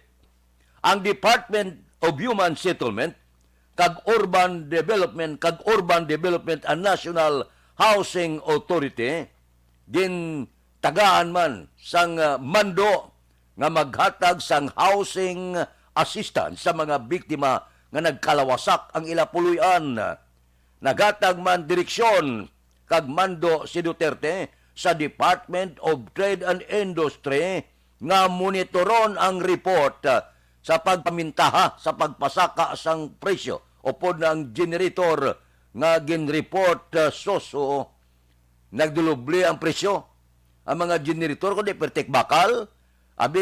Ang Department of Human Settlement kag Urban Development and National Housing Authority din tagaan man sang mando nga maghatag sang housing assistance sa mga biktima nga nagkalawasak ang ila puluyan. Nagatag man direksyon kag mando si Duterte sa Department of Trade and Industry nga monitoron ang report sa pagpamintaha sa pagpasaka sang presyo o pod ng generator nga ginreport soso nagdulubli ang presyo. Ang mga generator kundi pertek bakal, abi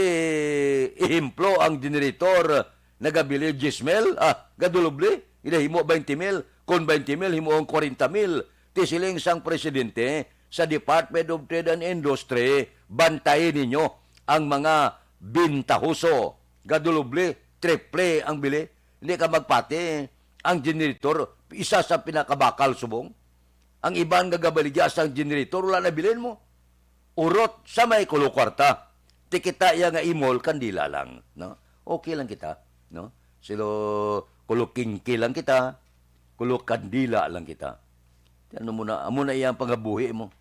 ihimplo ang generator nagabili 10,000, gadulubli, himo 20,000, kung 20,000 himo ang 40,000. Tisiling sang presidente sa Department of Trade and Industry, bantayin ninyo ang mga bintahuso. Gadulubli, triple ang bili. Hindi ka magpati. Ang generator, isa sa pinakabakal subong. Ang ibang gagabaligya sa generator, wala na bilhin mo. Urot sa may kulukwarta. Tikita ya nga imol, kandila lang. No? Okay lang kita. No? Silo kulukingki lang kita. Kulukandila lang kita. Ano muna iyang pangabuhi mo.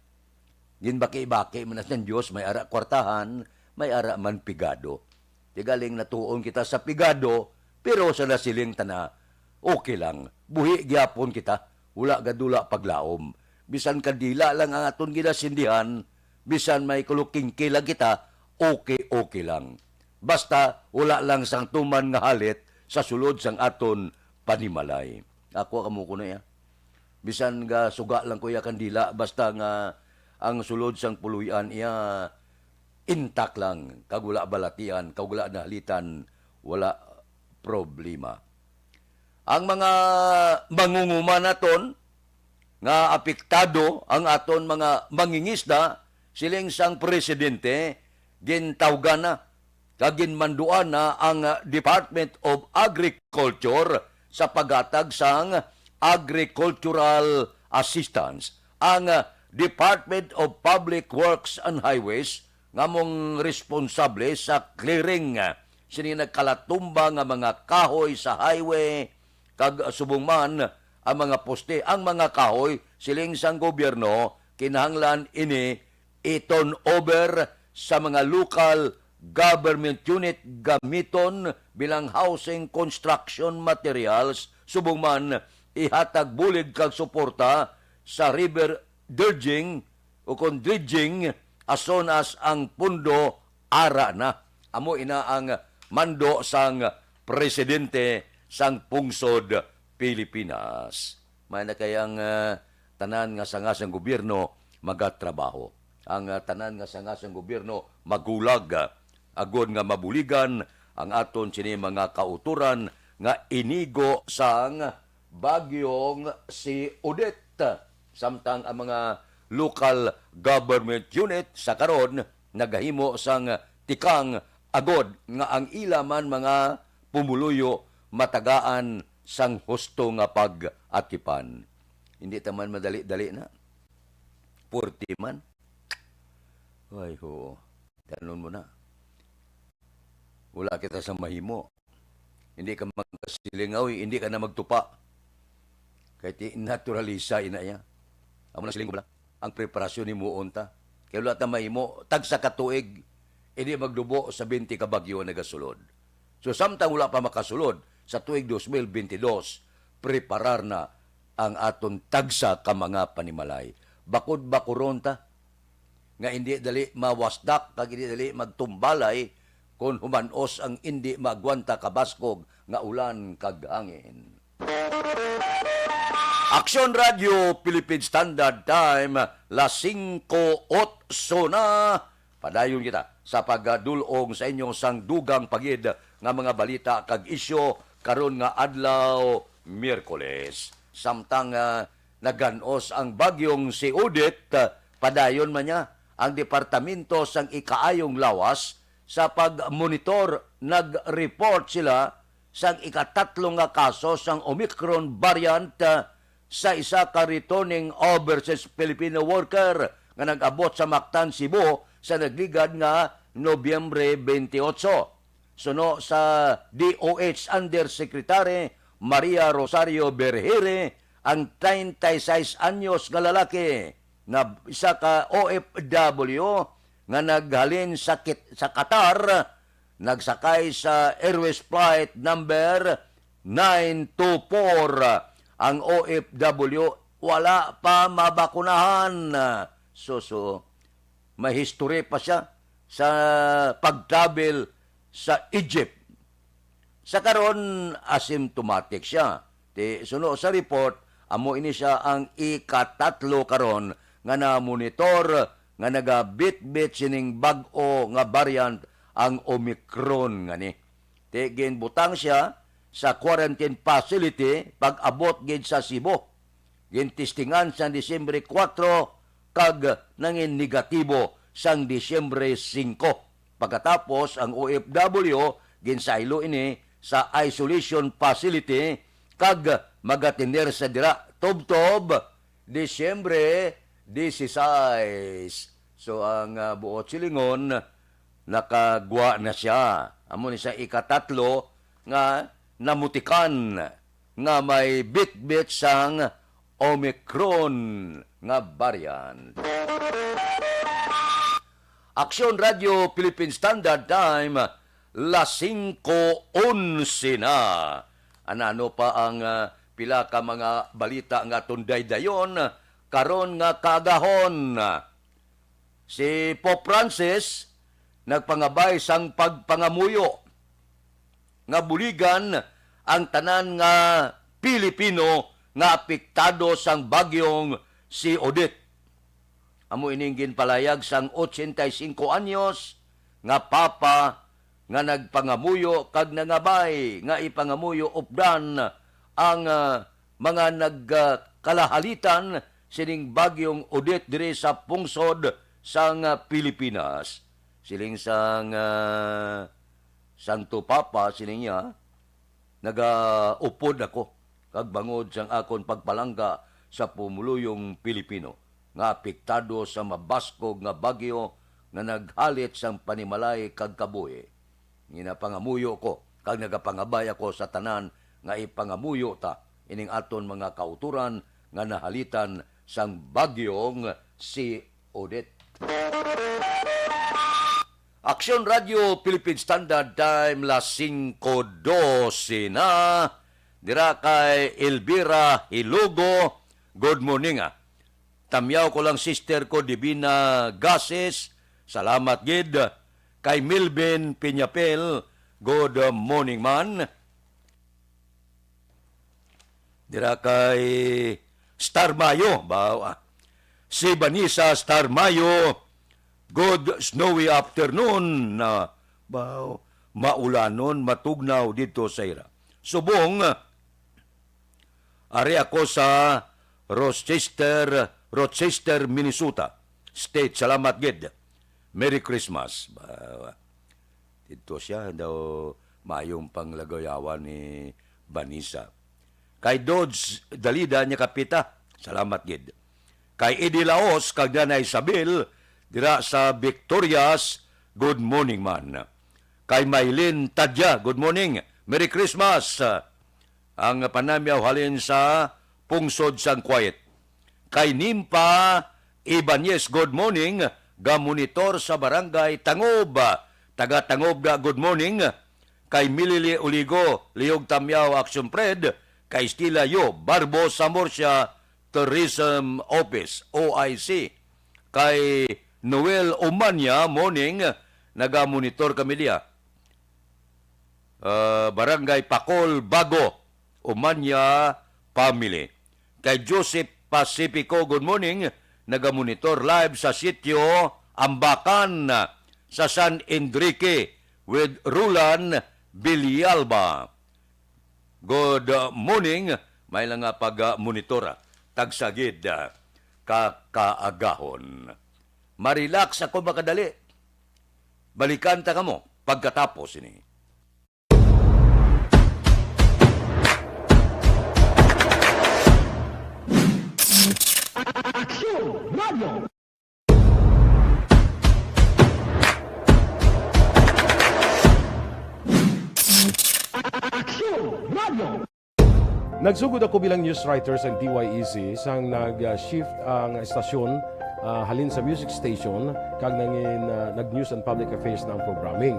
Din baki-baki mo na sa Diyos, may ara kwartahan, may ara man pigado. Tigaling natuon kita sa pigado, pero sa nasiling tana, okay lang. Buhi gyapon kita, wala gadula paglaom. Bisan kandila lang ang aton ginasindihan, bisan may kulukingki lang kita, okay lang. Basta wala lang sang tuman nga halit sa sulod sang aton panimalay. Ako kamo ko na ya. Bisan nga suga lang ko ya kandila, basta nga ang sulod sang puluyan iya intak lang, kagula balatian, kagula nahalitan, wala problema. Ang mga mangunguma naton nga apektado ang aton mga mangingisda, siling sang presidente gintawgan na kagin manduan na ang Department of Agriculture sa paghatag sang agricultural assistance. Ang Department of Public Works and Highways ngamong responsable sa clearing sini nagkalatumba nga mga kahoy sa highway kag subong man ang mga poste. Ang mga kahoy siling sang gobyerno kinahanglan ini iton over sa mga local government unit gamiton bilang housing construction materials, subong man ihatag bulig kag suporta sa river dredging o kung dredging as soon as ang pundo ara na. Amo ina ang mando sang presidente sang pungsod Pilipinas. May na kayang tanan nga sangasang gobyerno magatrabaho. Ang tanan nga sangasang gobyerno magulag, agod nga mabuligan ang aton sini mga kauturan nga inigo sang bagyong si Odette. Samtang ang mga local government unit sa karon nagahimo sang tikang agod nga ang ilaman mga pumuluyo matagaan sang husto nga pag-atipan. Hindi taman madali-dali na. 40 man. Ay ho, tanon mo na. Wala kita sa mahimo. Hindi ka magkasilingaw, hindi ka na magtupa. Kahit naturalisa inaya. Amo na siling ko ang preparasyon ni mo unta. Kaya wala ta mahimo, tag sa katuig, hindi magdubo sa 20 ka bagyo na gasulod. So samtang wala pa makasulod, sa tuig 2022, preparar na ang aton tagsa ka mga panimalay. Bakod-bakuron ta, nga hindi dali mawasdak, kag hindi dali magtumbalay, kung humanos ang hindi magwanta kabaskog nga ulan kag hangin. Aksyon Radio Philippine Standard Time, las 5:08 na. Padayon kita sa pagdulong sa inyong sangdugang pagid nga mga balita kag isyo karon nga adlaw Miyerkules. Samtang naganos ang bagyong si Odette, padayon man niya ang Departamento sang Ikaayong Lawas sa pag-monitor, nag-report sila sang ikatatlo nga kaso sang Omicron variant sa isa ka returning overseas Filipino worker nga nag-abot sa Mactan, Cebu sa nagligad nga Nobyembre 28. Suno sa DOH Undersecretary Maria Rosario Berhere, ang 36 anyos nga lalaki na isa ka OFW nga naghalin sa Qatar, nagsakay sa Airways Flight number 924. Ang OFW wala pa mabakunahan. So, may history pa siya sa pag-travel sa Egypt. Sa karon asymptomatic siya. Suno sa report, amo ini siya ang ikatatlo karon nga na-monitor nga nagabit-bit sining bag-o nga variant ang Omicron nga ni. Gin butang siya sa quarantine facility pag-abot gid sa Cebu. Gin testingan sa Disyembre 4 kag nangin negatibo sang Disyembre 5. Pagkatapos ang OFW ginsaylo ini sa isolation facility kag magatiner sa dira tob-tob Disyembre 16. So ang buot silingon nakagwa na siya. Amo ni sa ikatatlo nga namutikan nga may bit-bit sang Omicron nga variant. Aksyon Radio Philippine Standard Time, las 5:11 na. Ano pa ang pila ka mga balita nga tunday-dayon karon nga kagahon. Si Pope Francis nagpangabay sang pagpangamuyo nga buligan ang tanan nga Pilipino nga apektado sang bagyong si Odette. Amo ining ginpalayag sang 85 anyos nga papa nga nagpangamuyo kag nangabay nga ipangamuyo updan ang mga nagkalahalitan sining bagyong Odette diri sa pungsod sang Pilipinas. Siling sang Santo Papa sining niya nagaupod ako kag bangod sang akon pagpalangga sa pumuluyong Pilipino nga apektado sa mabaskog nga bagyo nga naghalit sang panimalay kag kabuhi. Ginapangamuyo ko kag nagapangabay ako sa tanan nga ipangamuyo ta ining aton mga kauturan nga nahalitan sang bagyong si Odette. Aksyon Radio Philippine Standard Time, las 5:12 na. Dira kay Elvira Hilugo. Good morning. Tamyaw ko lang sister ko Divina Gases. Salamat gid. Kay Milben Piñapel. Good morning man. Dira kay Star Mayo. Si Vanessa Star Mayo, good snowy afternoon na maulanon, matugnaw dito sa ira. Subong, ari ako sa Rochester, Minnesota State. Salamat gid. Merry Christmas. Dito siya daw mayong panglagayawan ni Vanessa. Kay Dodge Dalida niya kapita. Salamat gid. Kay Eddie Laos kag Nanay Isabel dira sa Victorias, good morning man. Kay Maylin Tadya, good morning. Merry Christmas. Ang panamyaw halin sa Pungsod sang Quiet. Kay Nimpa Ibanez, good morning. Ga-monitor sa barangay Tangob. Taga Tangob ga, good morning. Kay Milili Uligo, Liog Tamyaw, Action Pred. Kay Stila Yo, Barbo Samorsia, Tourism Office, OIC. Kay Noel Umanya, morning. Naga-monitor kami diya. Barangay Pakol, Bago, Umanya Family. Kay Joseph Pacifico, good morning. Naga-monitor live sa sitio Ambacan sa San Enrique with Rulan Villalba. Good morning. May lang nga pag-monitora. Tagsagid kakaagahon. Marilax ako makadali. Balikan ta kamo pagkatapos ini. Action Radio! Action Radio! Nagsugod ako bilang news writer sa DYEZ sang nag-shift ang estasyon halin sa music station kag nag-news and public affairs na ang programming.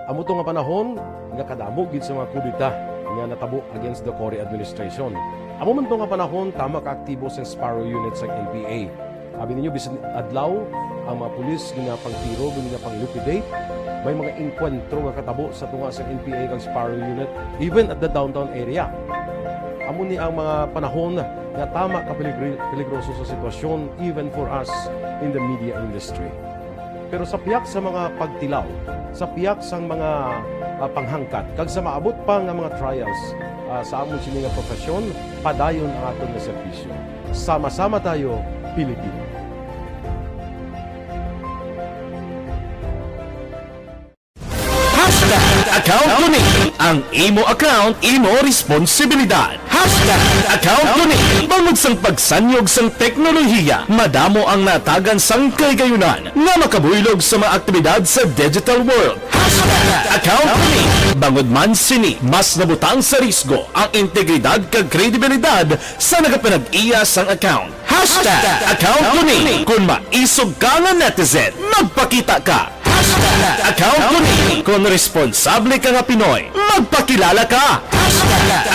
Amo to nga panahon nga kadamo gid sa mga kudita nga natabo against the Cory administration. Amo man to nga panahon tama ka aktibo sa Sparrow unit sa NPA. Abi ninyo bisan adlaw ang mga pulis nga pangtiro nga panglupidate. May mga enkwentro nga katabo sa tunga sa NPA kag Sparrow unit even at the downtown area. Amo ni ang mga panahon nga tama ka peligroso sa sitwasyon even for us in the media industry. Pero sa piyak sa mga pagtilaw, sa piyak sa mga panghangkat, kag sa maabot pa nga mga trials sa among sini nga profesyon, padayon ang aton nga serbisyo. Sama-sama tayo, Pilipino. Account Kuning. Ang imo account, imo responsibilidad. Account Kuning. Bangod sang pagsanyog sang teknolohiya, madamo ang natagan sang kaygayunan nga makabuylog sa mga aktibidad sa digital world. Account Kuning. Bangod man sini, mas nabutang sa risgo ang integridad kag kredibilidad sa nagapanag-iya sang account. Account Kuning. Kung maisog ka nga netizen, magpakita ka. Account Kuning. Kung responsable ka nga Pinoy, magpakilala ka.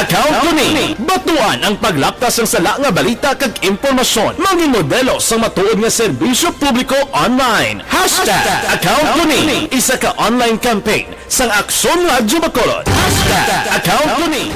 Account Kuning. Batuan ang paglaptas ng sala nga balita kag impormasyon. Maging modelo sa matuod nga serbisyo publiko online. Account Kuning. Isa ka online campaign sang Aksyon Radyo Bacolod. Account Kuning.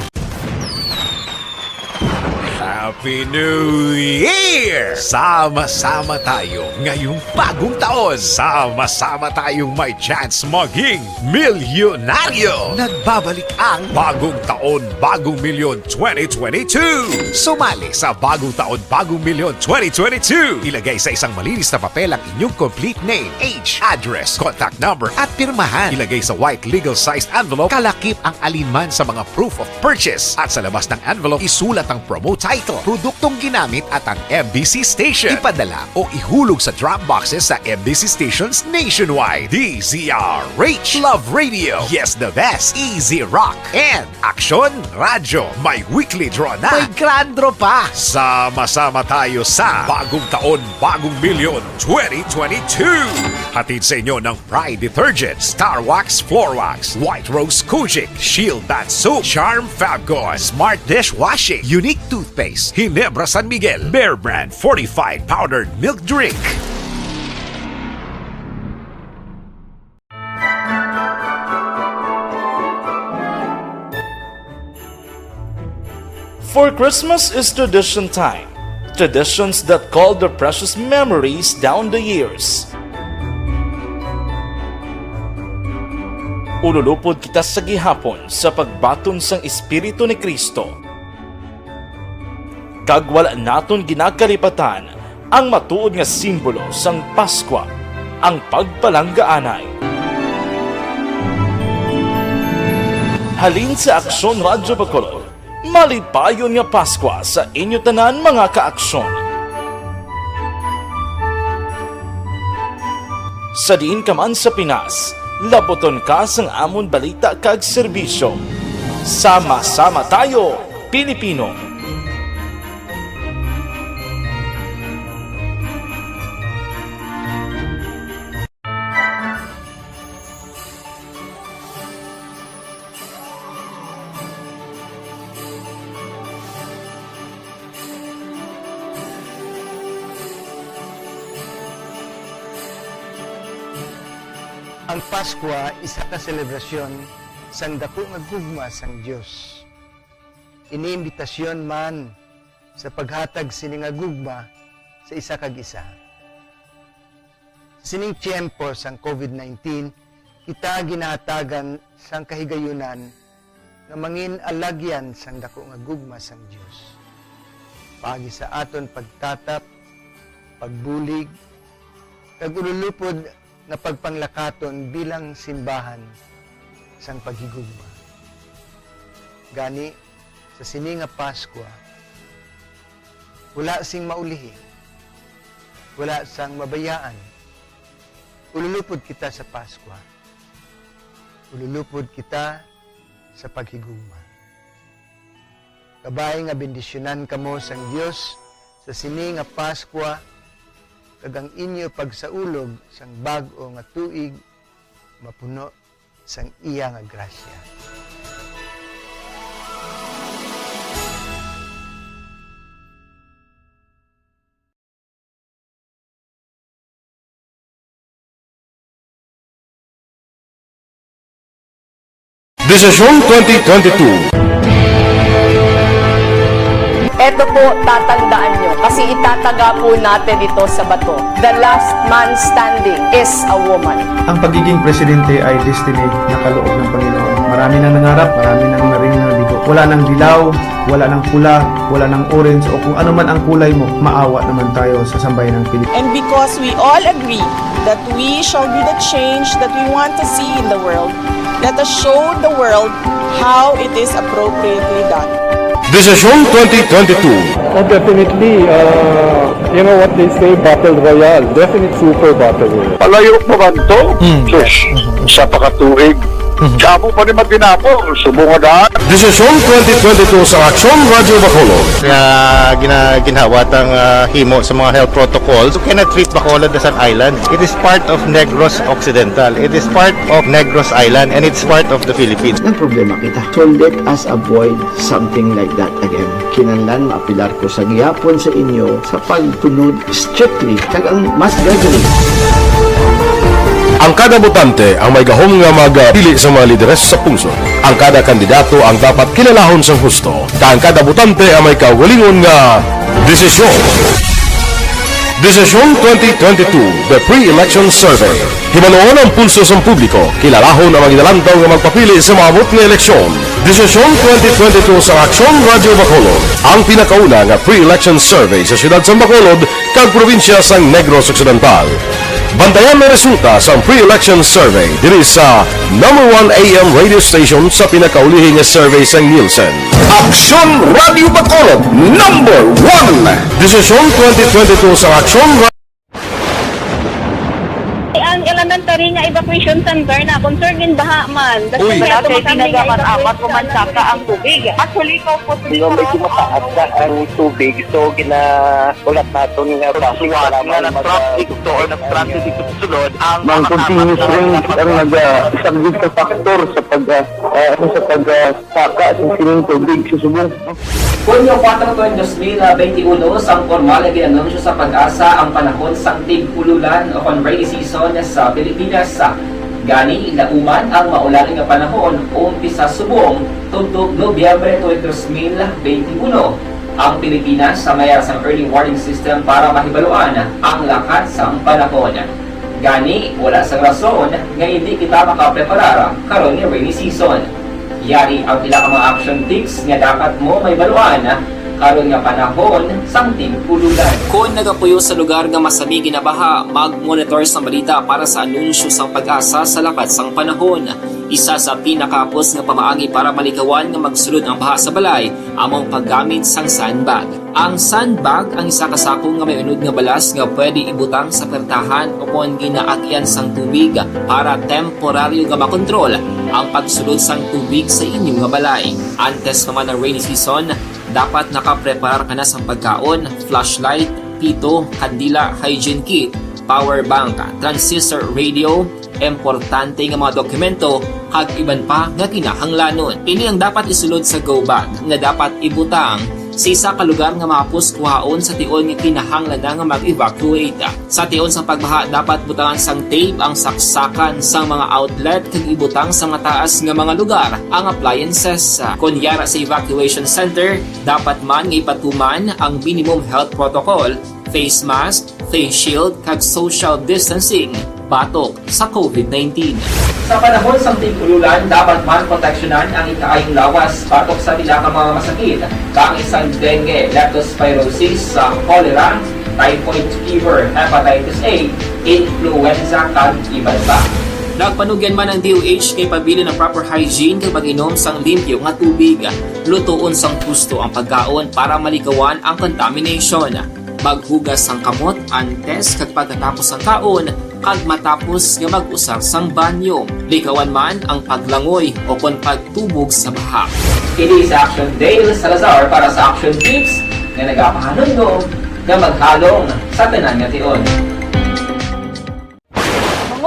Happy New Year! Sama-sama tayo ngayong bagong taon. Sama-sama tayong may chance maging milyonaryo. Nagbabalik ang Bagong Taon, Bagong Milyon 2022. Sumali sa Bagong Taon, Bagong Milyon 2022. Ilagay sa isang malinis na papel ang inyong complete name, age, address, contact number at pirmahan. Ilagay sa white legal-sized envelope, kalakip ang alinman sa mga proof of purchase. At sa labas ng envelope, isulat ang promo title, produktong ginamit at ang MBC station. Ipadala o ihulog sa drop boxes sa MBC stations nationwide. DZRH, Love Radio, Yes the Best, Easy Rock, and Action Radyo. May weekly draw na. May grand draw pa. Sama-sama tayo sa Bagong Taon, Bagong Milyon 2022. Hatid sa inyo ng Pride Detergent, Star Wax Floor Wax, White Rose Kojic, Shield Bath Soap, Charm Fabgone, Smart Dishwashing, Unique Toothpaste, Ginebra San Miguel, Bear Brand Fortified Powdered Milk Drink. For Christmas is tradition time. Traditions that call their precious memories down the years. Ululupod kita sa gihapon sa pagbaton sang Espiritu ni Kristo. Kag wala naton ginakalipatan ang matuod nga simbolo sang Paskwa, ang pagpalanggaanay. Halin sa Aksyon Radyo Bacolod, malipayon nga Paskwa sa inyo tanan mga kaaksyon. Sa diin ka man sa Pinas, laboton ka sang amon balita kag serbisyo. Sama-sama tayo, Pilipino! Ang Paskwa isa ka selebrasyon sang dako nga gugma sang Dios. Iniimbitasyon man sa paghatag sini nga gugma sa isa kag isa. Sining tiyempo sang COVID-19, kita ginahatagan sang kahigayunan nga mangin alagyan sang dako nga gugma sang Dios. Pagi sa aton pagtatap, pagbulig, kag ululupod na pagpanglakaton bilang simbahan sang paghigugma. Gani, sa sini nga Paskwa, wala sing maulihi, wala sang mabayaan. Ululupod kita sa Paskwa. Ululupod kita sa paghigugma. Kabay nga bendisyonan kamo sang Dios sa sini nga Paskwa, kagang inyo pagsaulog sang bag-o nga tuig mapuno sang iya nga grasya. Desisyon 2022. Ito po, tatandaan nyo, kasi itataga po natin ito sa bato. The last man standing is a woman. Ang pagiging presidente ay destiny na kaloob ng Panginoon. Marami nang nangarap, marami nang naring nabigo. Wala nang dilaw, wala nang pula, wala nang orange, o kung ano man ang kulay mo, maawa naman tayo sa sambayan ng Pilipinas. And because we all agree that we shall be the change that we want to see in the world, let us show the world how it is appropriately done. Desisyon 2022. Oh, definitely, you know what they say, Battle Royale. Definite super Battle Royale. Palayo mo man to, sus, sa pakatuig. Kamo pa ni magdinapo, subungan. Desisyon 2022 sa Aksyon Radyo Bacolod. Ginhawatang himo sa mga health protocols. You cannot treat Bacolod as an island. It is part of Negros Occidental. It is part of Negros Island and it's part of the Philippines. Ang problema kita. So let us avoid something like that again. Kinahanglan maapilar ko sa gihapon sa inyo sa pagtunod strictly kag ang mas gagaling. Ang kada botante ang may gahom nga magpili sa mga lideres sa pungsod. Ang kada kandidato ang dapat kilalahon sa husto. Ang kada botante ang may kaugalingon nga desisyon. Desisyon 2022, the pre-election survey. Himanuon ang pulso sa publiko. Kilalahon ang mga inalantaw nga magpapili sa maabot nga eleksyon. Desisyon 2022 sa Aksyon Radyo Bacolod. Ang pinakauna nga pre-election survey sa siyudad sa Bacolod kag probinsya sa Negros Occidental. Bantayan na resulta sa pre-election survey diri sa number 1 AM radio station sa pinakaulihing survey sa Nielsen. Aksyon Radio Bacolod, number 1! Desisyon 2022 sa Aksyon Radio. Ang elementary nga evacuation center na concern din baha man. Uy, dati pinagamat-amat kumansaka ang tubig. Actually, ko po Medyo mataas na ang tubig. So, ulat natin nga pasiwala nga ng traffic to or ng-traffic dito sa sulod. Ang continuous rain ang nag-isang sa factor sa pagsaka sa sining tubig sa subong. Hunyo 4, 2021, sang formal na ginanunsyo sa pag-asa ang panahon sang tig-ululan o rainy season sa Pilipinas. Gani, lauman ang maulaling nga panahon umpisa subong tugtog Nobyembre 2021 ang Pilipinas sa mayroon sa early warning system para mahibaluan ang lakas sa panahon. Gani, wala sa rason nga hindi kita makapreparar karon ni rainy season. Yari ang pila ka mga action tips nga dapat mo mahibaluan karon nga panahon sang tigpululan. Kung nagapuyo sa lugar nga masami ginabaha, mag-monitor sa balita para sa anunsyo sang pag-asa sa lakat sang panahon. Isa sa pinakapos nga pamaagi para malikawan nga magsulod ang baha sa balay, among paggamit sang sandbag. Ang sandbag ang isa ka sako nga may unod nga balas nga pwede ibutang sa pertahan o kung ginaagyan sang tubig para temporaryo nga makontrol ang pagsulod sang tubig sa inyong nga balay. Antes naman ng rainy season, dapat nakaprepare ka na sa pagkaon, flashlight, pito, kandila, hygiene kit, power bank, transistor radio, importante nga mga dokumento, kag iban pa nga kinahanglanon. Ini ang dapat isulod sa go bag nga dapat ibutang sa isa ka lugar nga mapus kuhaon sa tion nga kinahanglan na nga mag-evacuate. Sa tion sa pagbaha, dapat butangan sang tape ang saksakan sa mga outlet kag ibutang sa mataas nga mga lugar ang appliances. Kunyara sa evacuation center, dapat man nga ipatuman ang minimum health protocol, face mask, face shield kag social distancing batok sa COVID-19. Sa panahon sa tigululan, dapat man proteksyonan ang ikaayong lawas batok sa pila ka mga masakit, kang isang dengue, leptospirosis, cholera, typhoid fever, hepatitis A, influenza, kag iban pa. Nagpanugyan man ang DOH kay pabili ng proper hygiene kay pag-inom sang limpyo nga tubig. Lutuon sang gusto ang pagkaon para malikawan ang contamination. Maghugas sang kamot antes kag pagkatapos ang kaon kag matapos nga mag-usar sang banyo. Likawan man ang paglangoy o kon pagtubog sa baha. Kini sa Action Dale Salazar para sa Action Tips nga nagapahanundong nga maghalong sa tanan nga tion.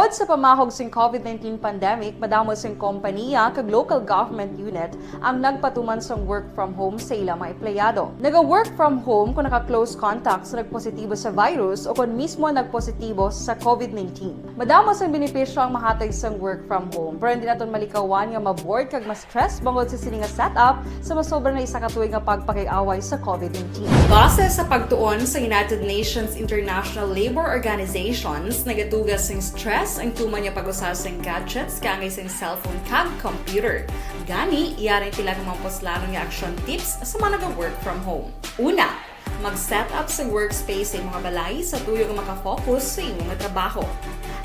Tungod sa pamahog sing COVID-19 pandemic, madamo sing kompanya kag local government unit ang nagpatuman sang work from home sa ilang mga empleyado. Naga-work from home kung naka-close contact sa nagpositibo sa virus o kung mismo nagpositibo sa COVID-19. Madamo sang benepisyo ang mahatag sang work from home, pero hindi naton malikawan nga ma-bored kag ma-stress bangod sa sini nga setup sa masobra na isa ka tuig nga pagpakiaway sa COVID-19. Base sa pagtuon sa United Nations International Labor Organizations, nagatugas sing stress ang tuman niya pag-usar sa gadgets kangay sa cellphone kag computer. Gani, iyaring pila ng mga poslarong nga action tips sa mga nag-work from home. Una, mag-set up sa workspace sa mga balay sa tuyo nga makafocus sa inyong trabaho.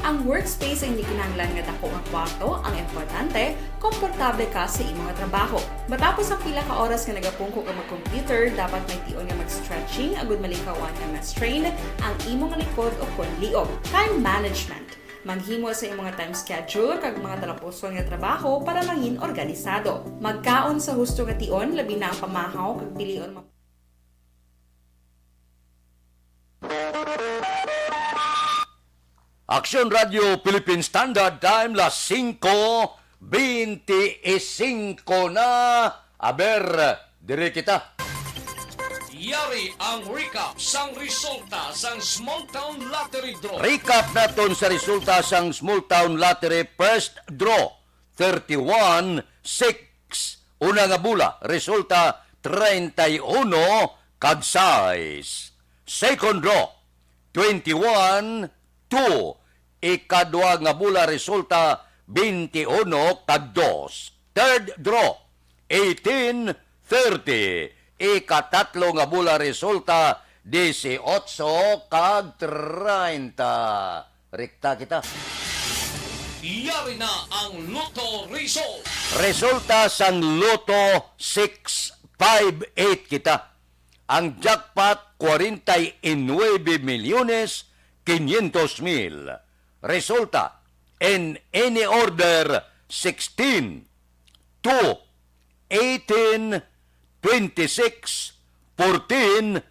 Ang workspace ay hindi kinahanglan nga dako nga kwarto, ang importante, komportable ka sa imong trabaho. Matapos ang pila ka oras nga nagapungko ka mag-computer, dapat may tion nga mag-stretching agud malikawan nga ma-strain ang imong likod o kon liog. Time management. Manghimo sa imong time schedule kag mga talapuson nga trabaho para mangin organisado. Magkaon sa husto nga tion labi na ang pamahaw kag pilion Action Radio Philippine Standard Time, las 5:25 na. Aber, dire kita. Yari ang recap sang resulta sang Small Town Lottery Draw. Recap naton sa resulta sang Small Town Lottery First Draw. 31-6. Una nga bula, resulta 31 kag 6. Second draw, 21-2. Ikadwa nga bula, resulta 21 kag 2. Third draw, 18-30. Ikatatlo nga bula, resulta 18 kag 30. Rekta kita. Yari na ang Lotto result. Resulta sang Lotto 658 kita. Ang jackpot 49,500,000. Resulta in any order 16, 2, 18, 26, 14,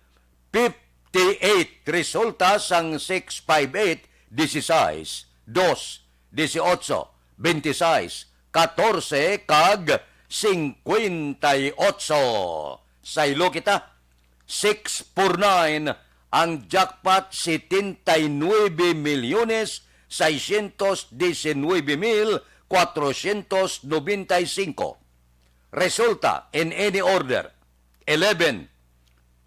58. Resulta sang 658, 16, 2, 18, 26, 14, kag 58. Saylo kita. 649 ang jackpot 79,619,495. Resulta in any order 11,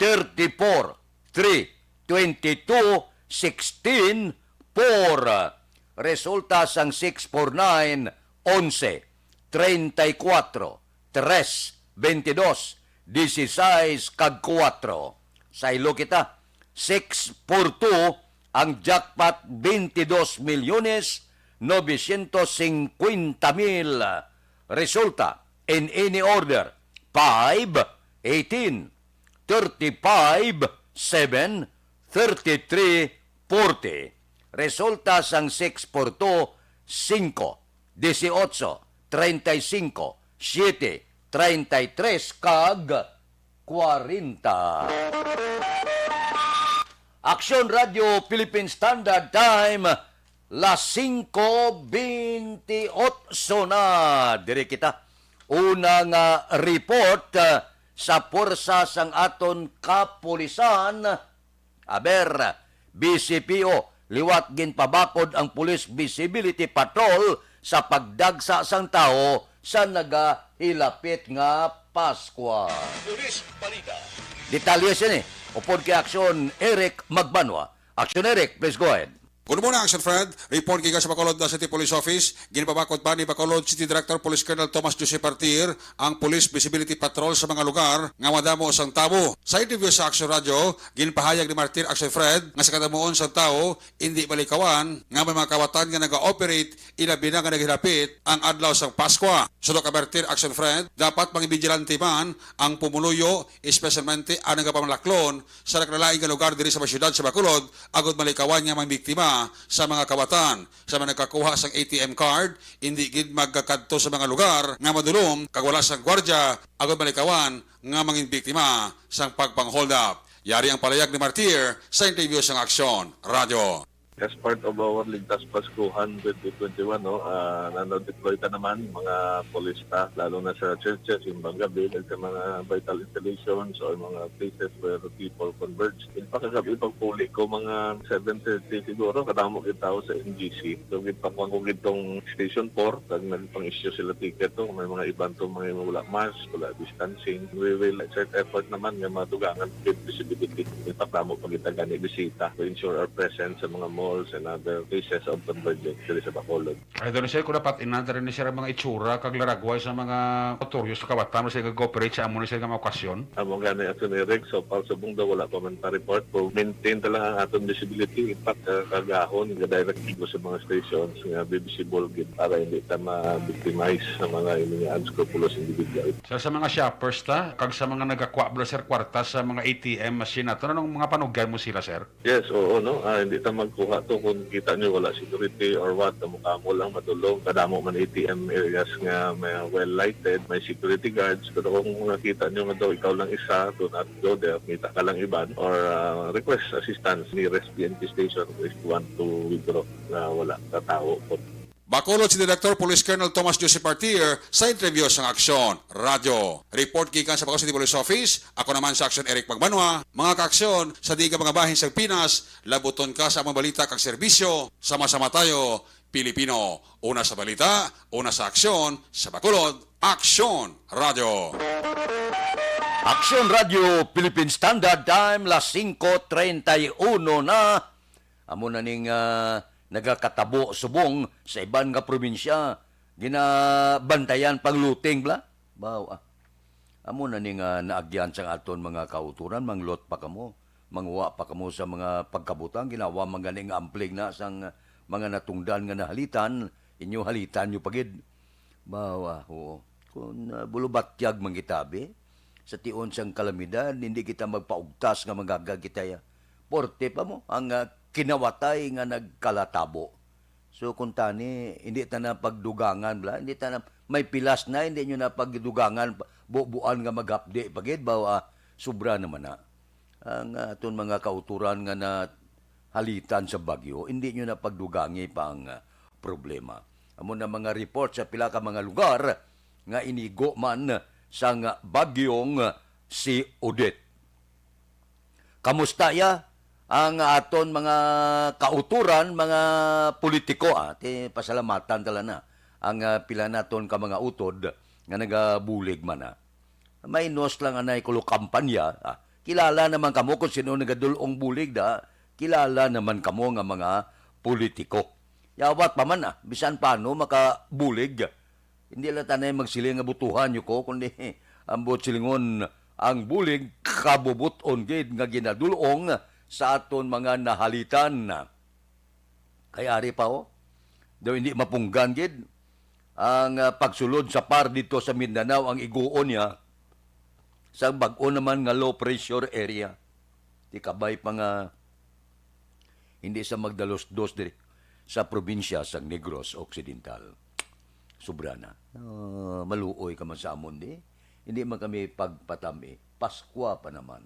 34, 3, 22, 16, 4. Resulta sang 6, 4, 9, 11, 34, 3, 22, 16 kag 4. Saylo kita, 6 por 2, ang jackpot 22 milyones 950 mil. Resulta, in any order, 5, 18, 35, 7, 33, 40. Resulta sang 6 por 2, 5, 18, 35, 7, 33 kag 40. Aksyon Radio Philippine Standard Time, las 5:28 na. Diri kita. Unang report sa puwersa sang aton kapulisan. Aber, BCPO, liwat ginpabakod ang Police Visibility Patrol sa pagdagsa sang tao sa nagahilapit nga Paskwa. Detalyes yan Upod kay Aksyon Eric Magbanwa. Aksyon Eric, please go ahead. Good morning, Action Fred. Report giga sa Bacolod City Police Office. Ginpabakod pa ni Bacolod City Director Police Colonel Thomas Jose Partir ang Police Visibility Patrol sa mga lugar nga madamo sang tao. Sa interview sa Action Radio, ginpahayag ni Martir Action Fred nga sa kadamuon sang tao hindi balikawan nga may mga kawatan nga naga-operate ilabi na nga naghilapit ang adlaw sang Paskwa. Sudo ka Martir Action Fred, dapat mga vigilante man ang pumuluyo, especialmente ang nagapamalaklon sa naglalaing nga lugar diri sa syudad sa Bacolod agud malikawan nga may biktima sa mga kawatan sa mga nagkakuha sang ATM card, hindi gid magkakadto sa mga lugar nga madulom kag wala sang gwardya agud malikawan nga mangin biktima sang pagpang-hold up. Yari ang palayag ni Martir sa interview sang Aksyon Radio. As part of our Ligtas Paskuhan 2021, nanodeploy ka naman mga police staff, lalo na sa churches, yung gabi, sa mga vital installations or mga places where people converge. In fact, sabi pagpuli ko mga 7:30 siguro, kadamo kita sa NGC. So, gitpakwan ko gitong Station 4, kag nagpang-issue sila ticket to, may mga ibang to, mga wala mask, wala distancing. We will exert effort naman nga matugangan with visibility. In fact, damo pa kita gani bisita to ensure our presence sa mga malls and other places of convergence diri sa Bacolod. Ay doon siya ko dapat inandar ni siya mga itsura kag laragway sa mga motoryo sa kawatan sa nag-cooperate sa amo ni siya nga mga okasyon. Amo gani ato ni Rick, so para sa bungda wala pa man report for maintain talaga ang aton visibility. In fact, kagahon nga direct ko sa mga stations nga visible gid para hindi ta ma-victimize sa mga unscrupulous individual. Sa mga shoppers ta kag sa mga nagakwa sir kwarta sa mga ATM machine ato anong mga panugyan mo sila sir? Yes, oo no. Hindi ta magkuha to kung kita nyo wala security or what, mukha mo lang matulog. Kadamo man ATM areas nga may well lighted, may security guards. Pero kung nakita nyo nga daw ikaw lang isa, do not go there, kita ka lang iban or request assistance nearest PNP station if you want to withdraw na wala katao. Bacolod City Director Police Colonel Thomas Jose Partir sa interview sa Aksyon Radio. Report gikan sa Bacolod City Police Office. Ako naman sa Aksyon Eric Magbanwa. Mga kaaksyon sa diga mga bahin sa Pinas, labuton ka sa mga balita kag serbisyo. Sama-sama tayo, Pilipino. Una sa balita, una sa aksyon, sa Bacolod, Aksyon Radio. Aksyon Radio Philippine Standard Time, las 5:31 na. Amo na ning nagakatabo subong sa iban nga probinsya ginabantayan pangluting bla baw amo na ning naagyan sa aton mga kauturan manglot pa kamo mangwa pa kamo sa mga pagkabutang ginawa mga ning amplig na sang mga natungdan nga nahalitan inyo halitan nyo pagid baw kung bulubatyag mangitabi sa tion sang kalamidad hindi kita magpaugtas nga magagagitaya porte pa mo ang kinawatay nga nagkalatabo. So kung tani, hindi ta na pagdugangan, bla, hindi ta na, may pilas na, hindi nyo na pagdugangan, buuan nga mag-update, pagid ba, sobra naman na. Ang aton mga kauturan nga na halitan sa bagyo, hindi nyo na pagdugangi pa ang problema. Amo na mga report sa pila ka mga lugar, nga inigo man sa bagyong si Odette. Kamusta ya? Ang aton mga kauturan, mga politiko, pasalamatan tala na, ang pila naton ka mga utod nga nagabulig man na. May nos lang anay kulo kampanya, kilala naman kamo kung sino nagadulong bulig da, kilala naman kamo nga mga politiko. Yawat pa man bisan paano makabulig. Hindi lang tanay magsiling nga butuhan nyo ko, kundi ambot silingon ang bulig kabubuton gid nga ginadulong sa aton mga nahalitan. Kaya ari pa daw hindi mapunggan gid ang pagsulod sa par dito sa Mindanao ang iguon niya sa bag-o naman nga low pressure area. Di kabay pa nga hindi sa magdalos-dos diri sa probinsya sa Negros Occidental. Sobrana. Maluoy ka man sa amon di. Hindi man kami pagpatami. Paskwa pa naman.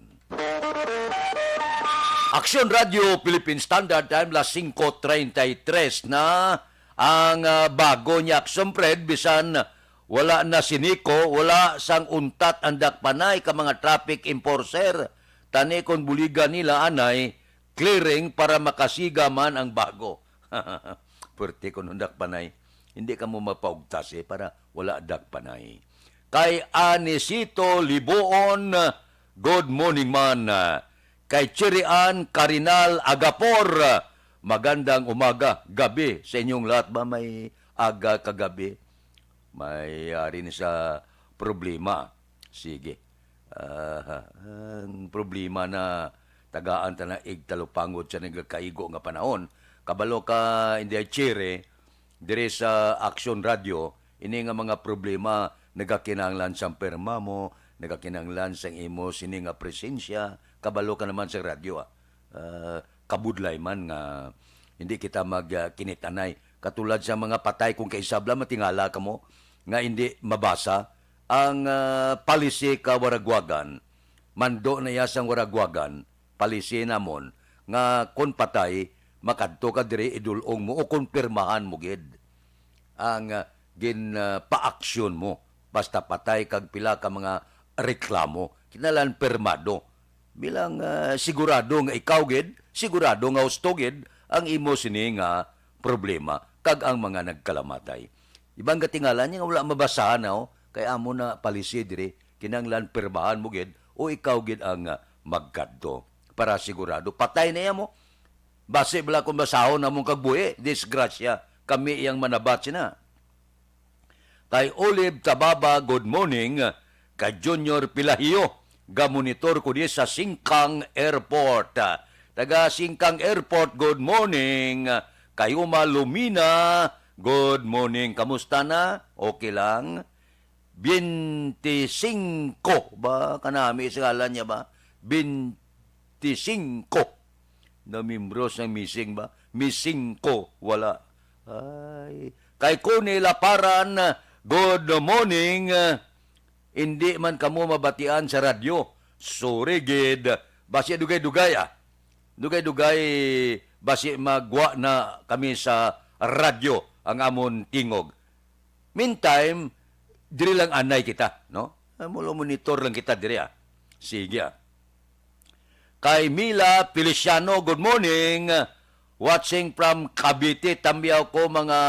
Action Radio Philippine Standard Time las 5:33 na ang bago niya Action Fred bisan wala na siniko, wala sang untat andak panay ka mga traffic enforcer. Tani kon buligan nila anay clearing para makasiga man ang bago. Pwerte kon undak panay. Hindi ka mo mapaugtas para wala dak panay. Kay Anisito Liboon, good morning man. Kay Chirian Karinal Agapor, magandang umaga, gabi sa inyong lahat ba may aga kagabi? May rin sa problema. Sige. Ang problema na tagaan ta na igtalupangod sa nagkaigo nga panahon. Kabalo ka hindi chire, dire sa Action Radio, ini nga mga problema nagakinanglan sa perma mo, nagakinanglan sa imo sini nga presensya, kabalo ka naman sa radyo. Kabudlay man nga hindi kita magkinitanay. Katulad sa mga patay kung kaisabla matingala ka mo nga hindi mabasa ang palisi ka waragwagan. Mando na yasang waragwagan, palisi namon nga kon patay makadto ka diri idulong mo o konpirmahan mo gid ang pa-aksyon mo basta patay kag pila ka mga reklamo kinalan permado bilang sigurado nga ikaw gid sigurado nga husto gid ang imo sini nga problema kag ang mga nagkalamatay ibang katingalan nga wala mabasahan kay amo na palisi diri kinanglan permahan mo gid o ikaw gid ang magkadto para sigurado patay na mo. Base bala kung basahon na mong kagbuhi, disgrasya, kami iyang manabat na. Kay Olive Tababa, good morning. Kay Junior Pilahio, gamonitor ko di sa Singkang Airport. Taga Singkang Airport, good morning. Kay Uma Lumina, good morning. Kamusta na? Okay lang. 25 ba? Kanami isagalan niya ba? 25 na mimbros ng missing ba? Missing ko, wala. Ay. Kay Kuni Laparan, good morning. Hindi man kamo mabatian sa radyo. Sorry, gid. Basi dugay-dugay Dugay-dugay, basi magwa na kami sa radyo ang amon tingog. Meantime, diri lang anay kita, no? Mulo monitor lang kita diri Sige Kay Mila Feliciano, good morning. Watching from Cavite, tambiyaw ko mga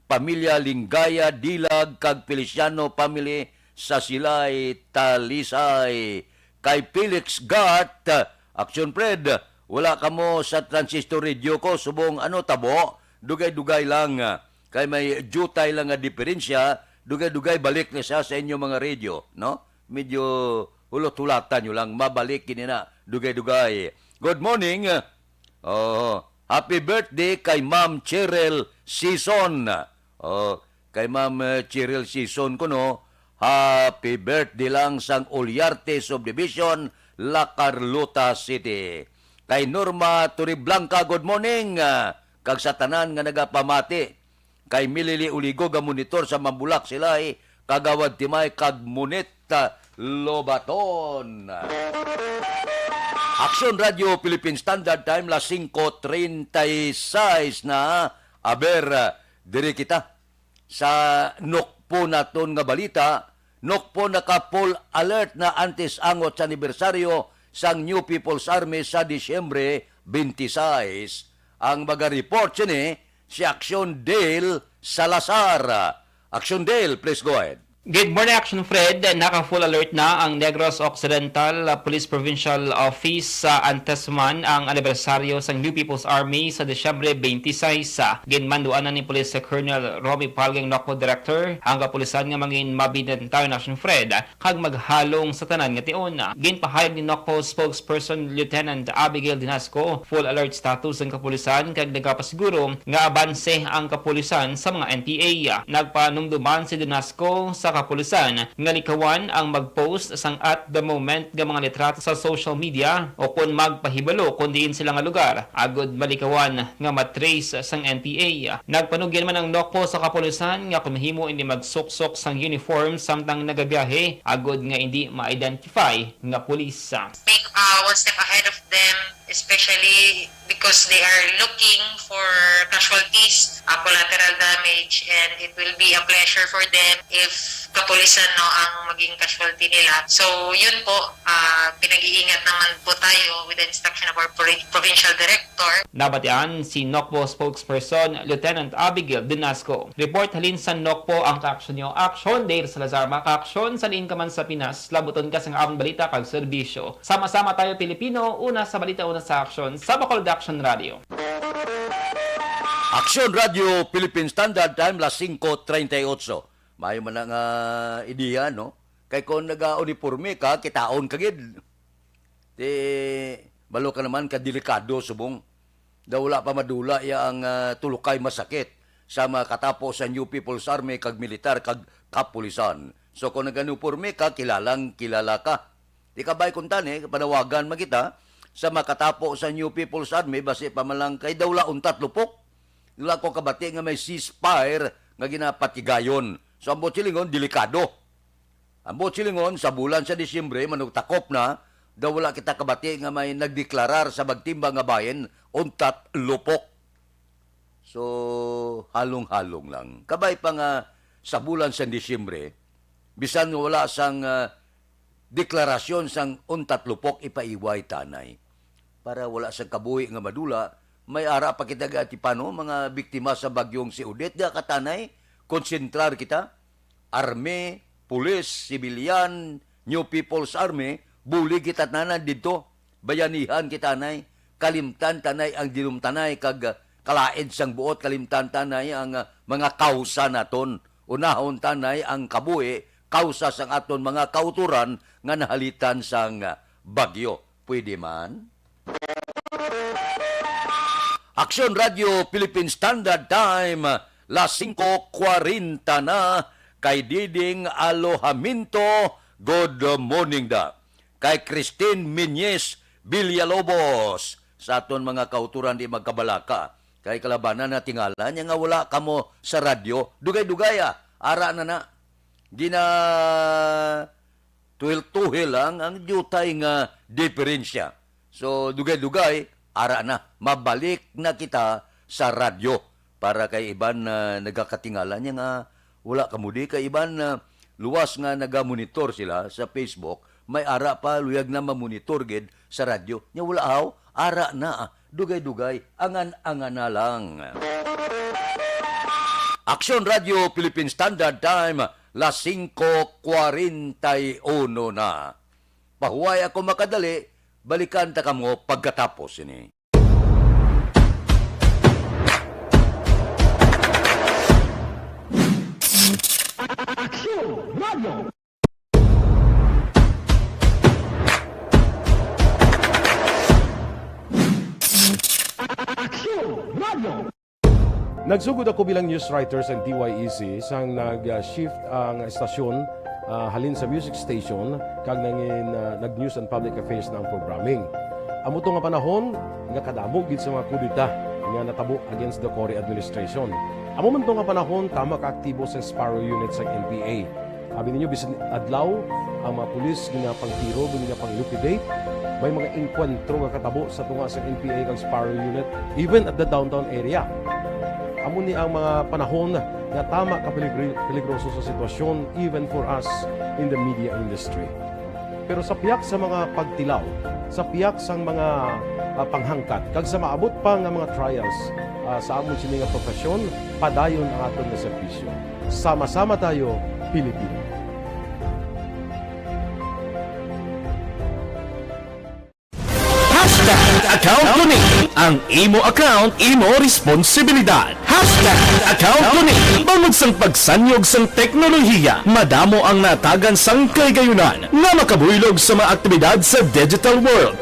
pamilya Linggaya, Dilag, kag Feliciano family sa Silay, Talisay. Kay Felix Gart, Action Fred, wala ka mo sa transistor radio ko, subong tabo, dugay-dugay lang. Kay may jutay lang nga diferensya, dugay-dugay balik na siya sa inyo mga radio, no? Medyo hulot-hulatan nyo lang, mabalik kinina, dugay-dugay. Good morning. Happy birthday kay Ma'am Cheryl Season. Kay Ma'am Cheryl Season ko, no? Happy birthday lang sang Ulyarte Subdivision, La Carlota City. Kay Norma Torreblanca, good morning. Kag sa tanan nga nagapamati. Kay Milili Uligo, gamonitor sa Mambulak sila kagawad timay kag Munita Lobaton. Action Radio Philippine Standard Time las 5:36 na. Aber, diri kita sa nokpo naton nga balita. Nokpo naka-full alert na antes angot sa anibersaryo sang New People's Army sa Disyembre 26. Ang maga-report si Action Dale Salazar. Action Dale, please go ahead. Good morning, Action Fred. Naka-full alert na ang Negros Occidental Police Provincial Office sa Antesman ang anibersaryo sa New People's Army sa Desyembre 26. Ginmanduan na ni Police Colonel Romy Palgang Nokpo Director ang kapulisan nga mangin mabidan tayo na Action Fred kag maghalong sa tanan nga tion. Ginpahayag ni Nokpo spokesperson Lieutenant Abigail Dinasco full alert status ang kapulisan kag nagapasiguro nga abanse ang kapulisan sa mga NPA. Nagpanumduman si Dinasco sa kapulisan nga likawan ang mag-post sang at the moment nga mga litrato sa social media o kung magpahibalo kung diin sila nga lugar agod malikawan nga matrace sang NPA. Nagpanugyan man ang Nokpo sa kapulisan nga kumahimo hindi magsuksok sang uniform samtang nagabiyahe agod nga hindi ma-identify nga pulis. Make one step ahead of them, especially because they are looking for casualties, collateral damage, and it will be a pleasure for them if kapulisan ang maging casualty nila. So yun po, pinag-iingat naman po tayo with the instruction of our provincial director. Nabatian si Nokpo spokesperson Lieutenant Abigail Dinasco. Report halin sa Nokpo ang ka-action nyo. Action, Dave Salazar, maka-action sa liin ka man sa Pinas. Labuton ka sa among balita kag serbisyo. Sama-sama tayo Pilipino, una sa balita, una sa action. Sa Bacolod Action Radio. Action Radio Philippine Standard Time las 5:38. May man nga ideya, no? Kay kung naga-uniforme ka, kitaon ka gid. Balo ka naman ka delikado subong. Daw wala pa madula ang tulukay masakit sa mga katapos sa New People's Army kag militar kag kapulisan. So kung naga-uniforme ka, kilalang kilala ka. Di ka ba'y kuntan panawagan magita sa makatapo sa New People's Army basi pamalang kay dawla untat lupok. Dula ko kabati nga may ceasefire nga ginapatigayon. So ang Botsilingon, delikado. Ang Botsilingon, sa bulan sa Disyembre, manugtakop na, daw wala kita kabati nga may nagdeklarar sa magtimbang nga bayan, untat lupok. So, halong-halong lang. Kabay pa nga sa bulan sa Disyembre, bisan wala sang deklarasyon sang untat lupok ipaiway tanay. Para wala sa kabuhi nga madula, may ara pa kita gatipano, mga biktima sa bagyong si Odette, da katanay, konsentrar kita, army, pulis, sibilyan, New People's Army, buli kita tanan dito, bayanihan kita tanay, kalimtan tanay ang dinumtanay, kag kalaid sang buot, kalimtan tanay ang mga kausa naton, unahon tanay ang kabuhi, kausa sang aton mga kauturan, nga nahalitan sang bagyo. Pwede man? Action Radio Philippine Standard Time, las 5:40 na, kay Diding Alohaminto, good morning da. Kay Christine Minyes Villalobos, sa aton mga kauturan di magkabalaka. Kay kalabanan na tingala niya nga wala kamo sa radyo, dugay-dugaya, ara na. Gina tuhil-tuhil lang ang jutay nga diferensya. So dugay-dugay, ara na, mabalik na kita sa radyo. Para kay iban na nagakatingala niya nga wala kamudi, kay iban na luwas nga nagamonitor sila sa Facebook, may ara pa luyag na mamonitor gid sa radyo. Nya wala haw, ara na, dugay-dugay, angan-angan na lang. Action Radio Philippine Standard Time, las 5:41 na. Pahuway ako makadali, balikan ta kamo pagkatapos ini. Action Radio. Action Radio. Nagsugod ako bilang news writer sa DYEC sang nag-shift ang estasyon halin sa music station kag nag-news and public affairs na ang programming. Amo to nga panahon nga kadamo gid sa mga kudita nga natabo against the Cory administration. Amo man to nga panahon tama ka aktibo sa Sparrow unit sa NPA. Abi ninyo bisan adlaw ang mga pulis nga pangtiro nga pang-liquidate, may mga enkwentro nga katabo sa tunga sa NPA kag Sparrow unit even at the downtown area. Amo ni ang mga panahon na tama ka peligroso sa sitwasyon even for us in the media industry. Pero sa piyak sa mga pagtilaw, sa piyak sa mga panghangkat, kag sa maabot pa nga mga trials sa amon sini nga profesyon, padayon ang aton nga serbisyo. Sama-sama tayo, Pilipino. Account ko ni ang imo account, imo responsibilidad. Account ko ni bangod sang pagsanyog sang teknolohiya, madamo ang natagan sang kaygayunan nga makabuylog sa mga aktibidad sa digital world.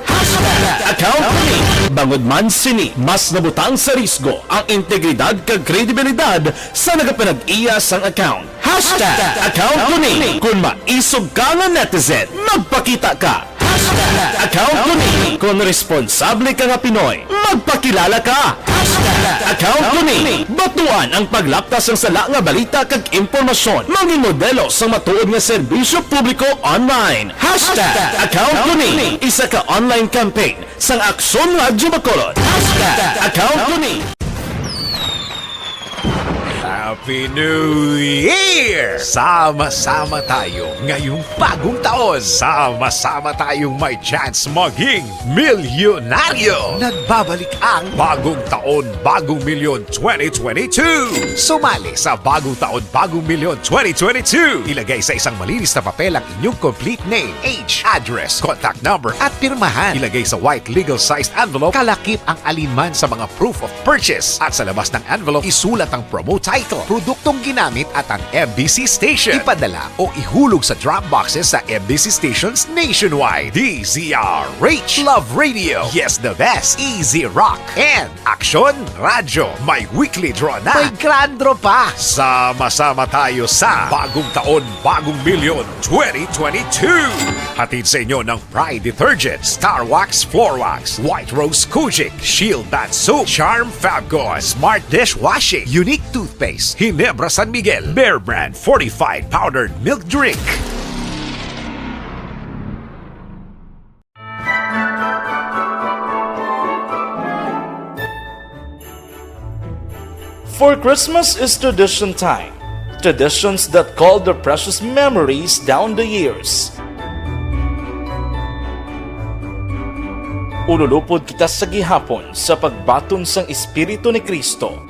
Account ko ni bangod man sini mas nabutang sa risgo ang integridad kag kredibilidad sa nagapanag-iya sang account. Account ko ni kung maisog ka nga netizen, magpakita ka. Account ko ni kung responsable ka nga Pinoy, magpakilala ka. Account ko ni batuan ang paglaptas ng sala nga balita kag impormasyon, maging modelo sa matuod nga serbisyo publiko online. Account ko ni isa ka online campaign sang Aksyon Radyo Bacolod. Account ko ni Happy New Year! Sama-sama tayo ngayong bagong taon. Sama-sama tayong may chance maging milyonaryo. Nagbabalik ang Bagong Taon, Bagong Milyon 2022. Sumali sa Bagong Taon, Bagong Milyon 2022. Ilagay sa isang malinis na papel ang inyong complete name, age, address, contact number at pirmahan. Ilagay sa white legal-sized envelope, kalakip ang alinman sa mga proof of purchase. At sa labas ng envelope, isulat ang promo title, produktong ginamit at ang MBC station. Ipadala o ihulog sa drop boxes sa MBC stations nationwide. DZRH, Love Radio, Yes the Best, Easy Rock, and Aksyon Radyo. May weekly draw na. May grand draw pa. Sama-sama tayo sa Bagong Taon, Bagong Milyon 2022. Hatid sa inyo ng Pride Detergent, Star Wax Floor Wax, White Rose Kojic, Shield Bath Soap, Charm Fabgone, Smart Dishwashing, Unique Toothpaste, Ginebra San Miguel, Bear Brand Fortified Powdered Milk Drink. For Christmas is tradition time. Traditions that call the precious memories down the years. Ululupod kita sa gihapon sa pagbaton sang Espiritu ni Kristo.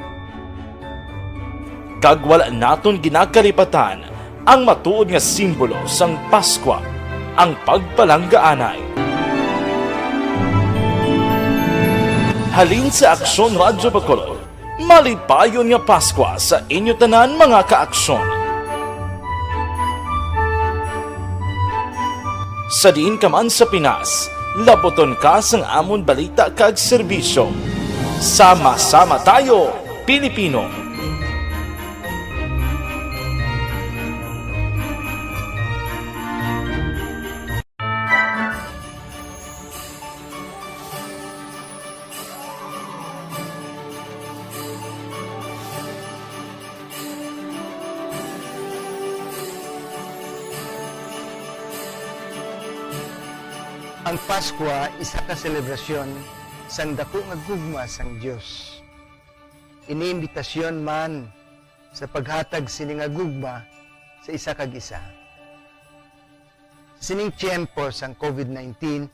Kag wala naton ginakalipatan ang matuod nga simbolo sang Paskwa, ang pagpalanggaanay. Halin sa Aksyon Radyo Bacolod, malipayon nga Paskwa sa inyo tanan mga kaaksyon. Sa diin ka man sa Pinas, laboton ka sang amon balita kag serbisyo. Sama-sama tayo, Pilipino! Ang Paskwa isa ka selebrasyon sang dako nga gugma sang Dios. Iniimbitasyon man sa paghatag sini nga gugma sa isa kag isa. Sa sining tiyempo sang COVID-19,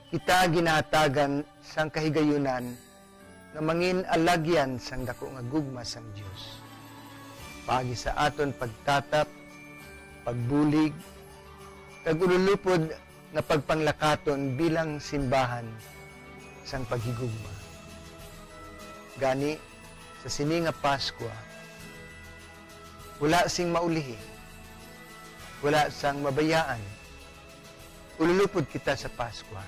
kita ginahatagan sang kahigayunan nga mangin alagyan sang dako nga gugma sang Dios. Pagi sa aton pagtatap, pagbulig, kag ululupod na pagpanglakaton bilang simbahan sang paghigugma. Gani, sa sini nga Paskwa, wala sing maulihi, wala sang mabayaan. Ululupod kita sa Paskwa.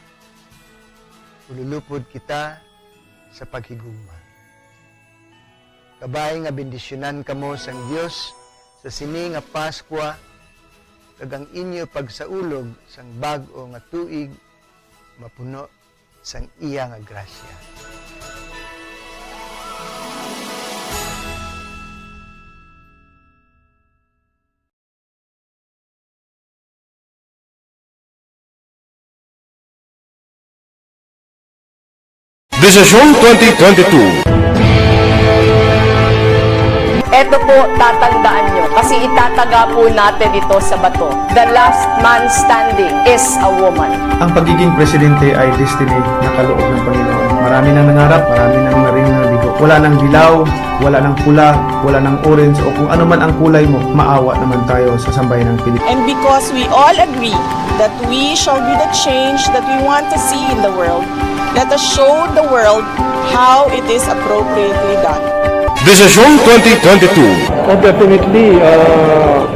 Ululupod kita sa paghigugma. Kabay nga bendisyonan kamo sang Dios sa sini nga Paskwa, kag ang inyo pagsaulog sang bag-o nga tuig mapuno sang iya nga grasya. Desisyon 2022. Ito po, tatandaan nyo, kasi itataga po natin ito sa bato. The last man standing is a woman. Ang pagiging presidente ay destiny na kaloob ng Panginoon. Marami nang nangarap, marami nang naring nabigo. Wala nang dilaw, wala nang pula, wala nang orange, o kung ano man ang kulay mo, maawa naman tayo sa sambayan ng Pilipinas. And because we all agree that we shall be the change that we want to see in the world, Let us show the world how it is appropriately done. Desisyon 2022. Definitely,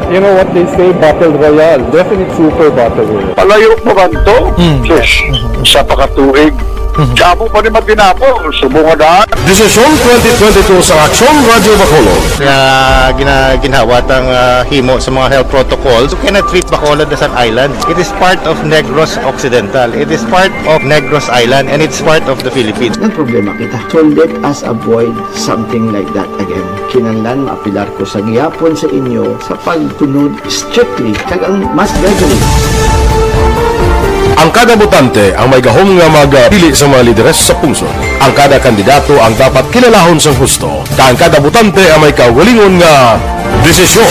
you know what they say, Battle Royale. Definitely super Battle Royale. Palayo mo ba ito? Yes. Sa pakatuig. Kamo pa ni Magdinapo, subungan na. Desisyon 2022 sa Aksyon Radio Bacolod. Kaya ginawat ang himo sa mga health protocols. You cannot treat Bacolod as an island. It is part of Negros Occidental. It is part of Negros Island and it's part of the Philippines. Ang problema kita. So let us avoid something like that again. Kinanglan maapilar ko sa giyapon sa inyo sa pagtunod strictly kag ang mas gagawin. Ang kada botante ang may gahom nga magpili sa mga lideres sa pungsod. Ang kada kandidato ang dapat kilalahon sa husto. Ang kada botante ang may kaugalingon nga desisyon.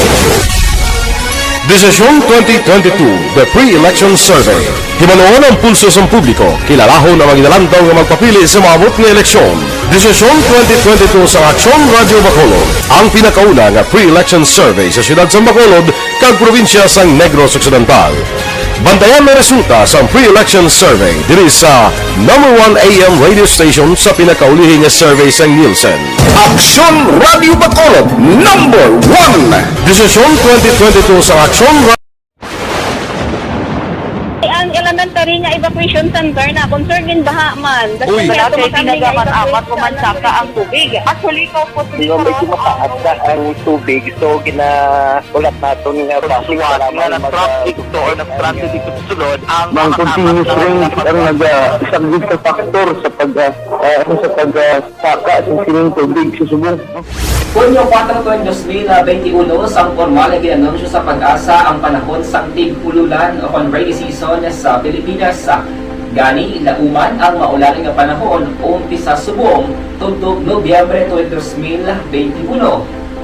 Desisyon 2022, the pre-election survey. Himanuon ang pulso sa publiko, kilalahon ang magidalantaw nga magpapili sa maabot nga eleksyon. Desisyon 2022 sa Aksyon Radio Bacolod, ang pinakauna nga pre-election survey sa siyudad sa Bacolod kag probinsya sa Negros Occidental. Bantayan na resulta sa pre-election survey diri sa number 1 AM radio station sa pinakaulihing nga survey sa Nielsen. Aksyon Radio Bacolod, number 1! Desisyon 2022 sa Aksyon Radio. Ang elementary nga evacuation center na concern din baha man. Uy, dati ginagamat pumansaka ang tubig. Actually, ko po Hindi mo medyo mataas na ang tubig. So, ulat natin nga pasiwala nga ng traffic to or ng traffic dito sa sulod. Ang continuous rain ang nag-isaglit sa factor sa pagsaka sa sining tubig sa subong. Hunyo 4 2021, sang formal na ginanunsyo sa pag-asa ang panahon sang tig-ululan o rainy season sa Pilipinas. Gani, lauman ang maulaling nga panahon umpisa subong tuntog Nobyembre 2021.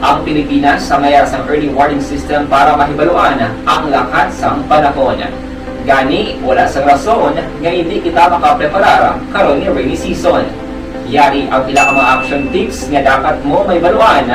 Ang Pilipinas sa mayar sang early warning system para mahibaluan ang lakat sang panahon. Gani, wala sang rason nga hindi kita makapreparar karon nga rainy season. Yari ang pila ka mga action tips nga dapat mo may baluan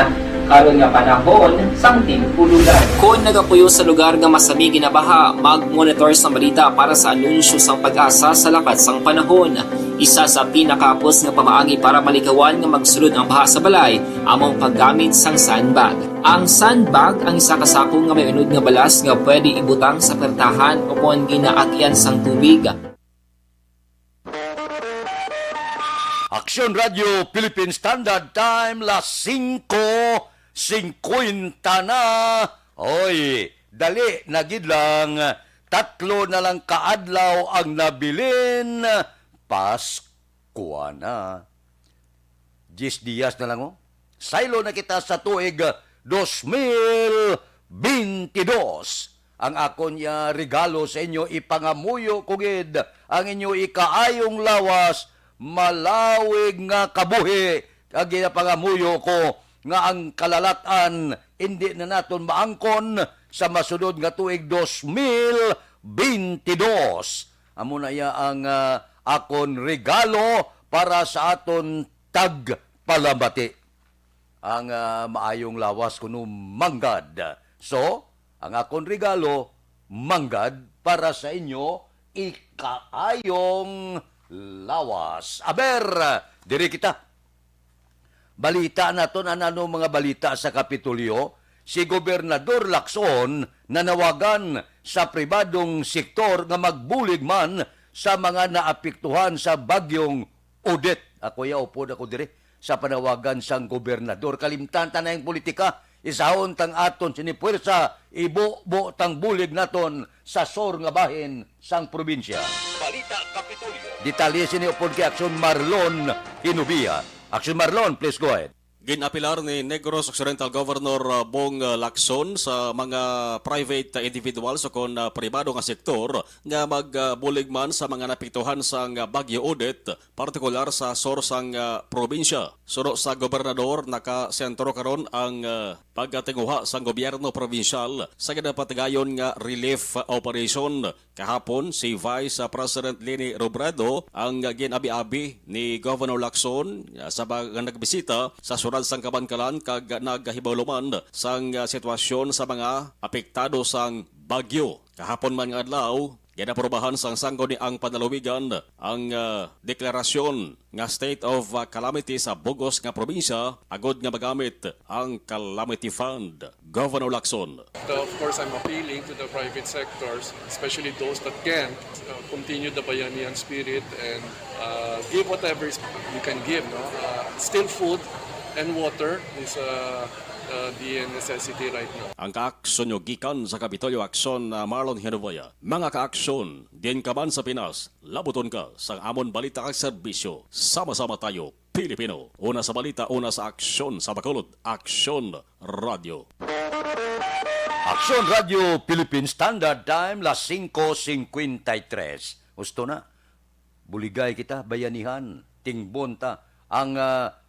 karon nga panahon sang tig-ululan. Kung nagapuyo sa lugar nga masami ginabaha, mag-monitor sa balita para sa anunsyo sang pag-asa sa lakat sang panahon. Isa sa pinakapos nga pamaagi para malikawan nga magsulod ang baha sa balay, among paggamit sang sandbag. Ang sandbag ang isa ka sako nga may unod nga balas nga pwede ibutang sa pertahan o kung ginaagyan sang tubig. Aksyon Radio Philippine Standard Time, las 5:50 na. Oy, dali na gid lang. 3 na lang kaadlaw ang nabilin. Pasko na. 10 días na lang oh. Saylo na kita sa tuig 2022. Ang akon niya regalo sa inyo ipangamuyo kugid ang inyo ikaayong lawas malawig nga kabuhi kag ginapangamuyo ko nga ang kalalatan hindi na naton maangkon sa masunod nga tuig 2022. Amo na ya ang akon regalo para sa aton tagpalambati. Ang maayong lawas kuno manggad. So, ang akon regalo manggad para sa inyo ikaayong lawas. Aber, diri kita. Balita naton anano mga balita sa Kapitolyo, si Gobernador Lacson nanawagan sa pribadong sektor nga magbulig man sa mga naapektuhan sa bagyong Odette. Ako upod ako diri sa panawagan sang gobernador. Kalimtan tanayang politika, isahon tang aton sinipuwersa, ibo-bo tang bulig naton sa sor nga bahin sang probinsya. Balita Kapitolyo. Detalye sini upod kay Aksyon Marlon Hinubia. Aksyon Marlon, please go ahead. Ginapilar ni Negros Occidental Governor Bong Lacson sa mga private individuals o kon pribado nga sektor nga magbulig man sa mga napiktuhan sa Bagyo Odette, partikular sa sorsang probinsya. Suro sa gobernador, nakasentro karon ang pagkatinguha sa gobyerno provinsyal sa ginapatigayon nga relief operation. Kahapon, si Vice President Leni Robredo ang ginabi-abi ni Governor Lacson sa nagbisita sa sunod sang Kabankalan kag nagahibawluman sang sitwasyon sa mga apektado sang bagyo. Kahapon man nga adlaw, Ginaprobahan sang sangguni ang panalawigan ang deklarasyon nga state of calamity sa bugos nga probinsya agod nga magamit ang calamity fund. Governor Lacson. Of course, I'm appealing to the private sectors, especially those that can continue the Bayanihan spirit and give whatever you can give. No? Still food and water is the necessity right now. Ang kaaksyon nyo gikan sa Kapitolyo Aksyon na Marlon Hinovaya. Mga kaaksyon, din ka man sa Pinas, labuton ka sa amon balita kag serbisyo. Sama-sama tayo, Pilipino. Una sa balita, una sa aksyon sa Bacolod. Aksyon Radio. Aksyon Radio Philippine Standard Time, las 5:53. Gusto na, buligay kita, bayanihan, tingbon ta, ang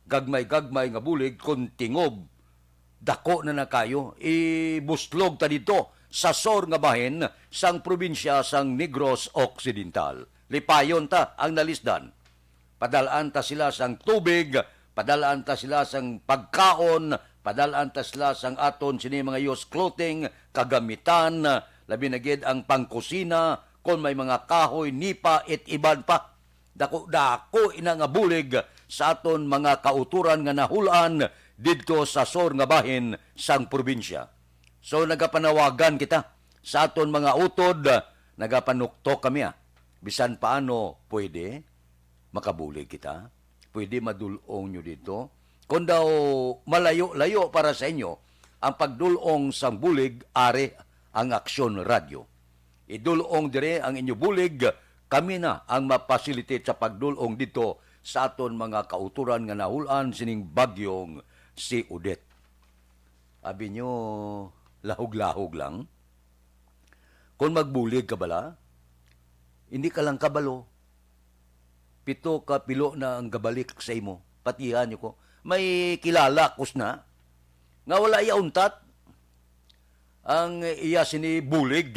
gagmay-gagmay nga bulig, kung tingob, dako na kayo, ibuslog ta dito sa sor nga bahin sang probinsya sang Negros Occidental. Lipayon ta ang nalisdan. Padalaan ta sila sang tubig, padalaan ta sila sang pagkaon, padalaan ta sila sang aton sini mga used clothing, kagamitan, labi na gid ang pangkusina, kung may mga kahoy, nipa, it iban pa. Dako ina nga bulig sa aton mga kauturan nga nahulaan didto sa sor nga bahin sang probinsya. So nagapanawagan kita sa aton mga utod, nagapanuktok kami bisan paano pwede makabulig kita, pwede madulong nyo dito. Kung daw malayo-layo para sa inyo ang pagdulong sang bulig, are ang Aksyon Radio. Idulong dire ang inyo bulig, kami na ang mapasilitate sa pagdulong dito sa aton mga kauturan nga nahulaan sining bagyong si Odette. Abi nyo, lahog-lahog lang. Kung magbulig ka bala, hindi ka lang kabalo. 7 ka pilo na ang gabalik sa imo. Patihan nyo ko. May kilala kus na, nga wala iya untat. Ang iya sini bulig.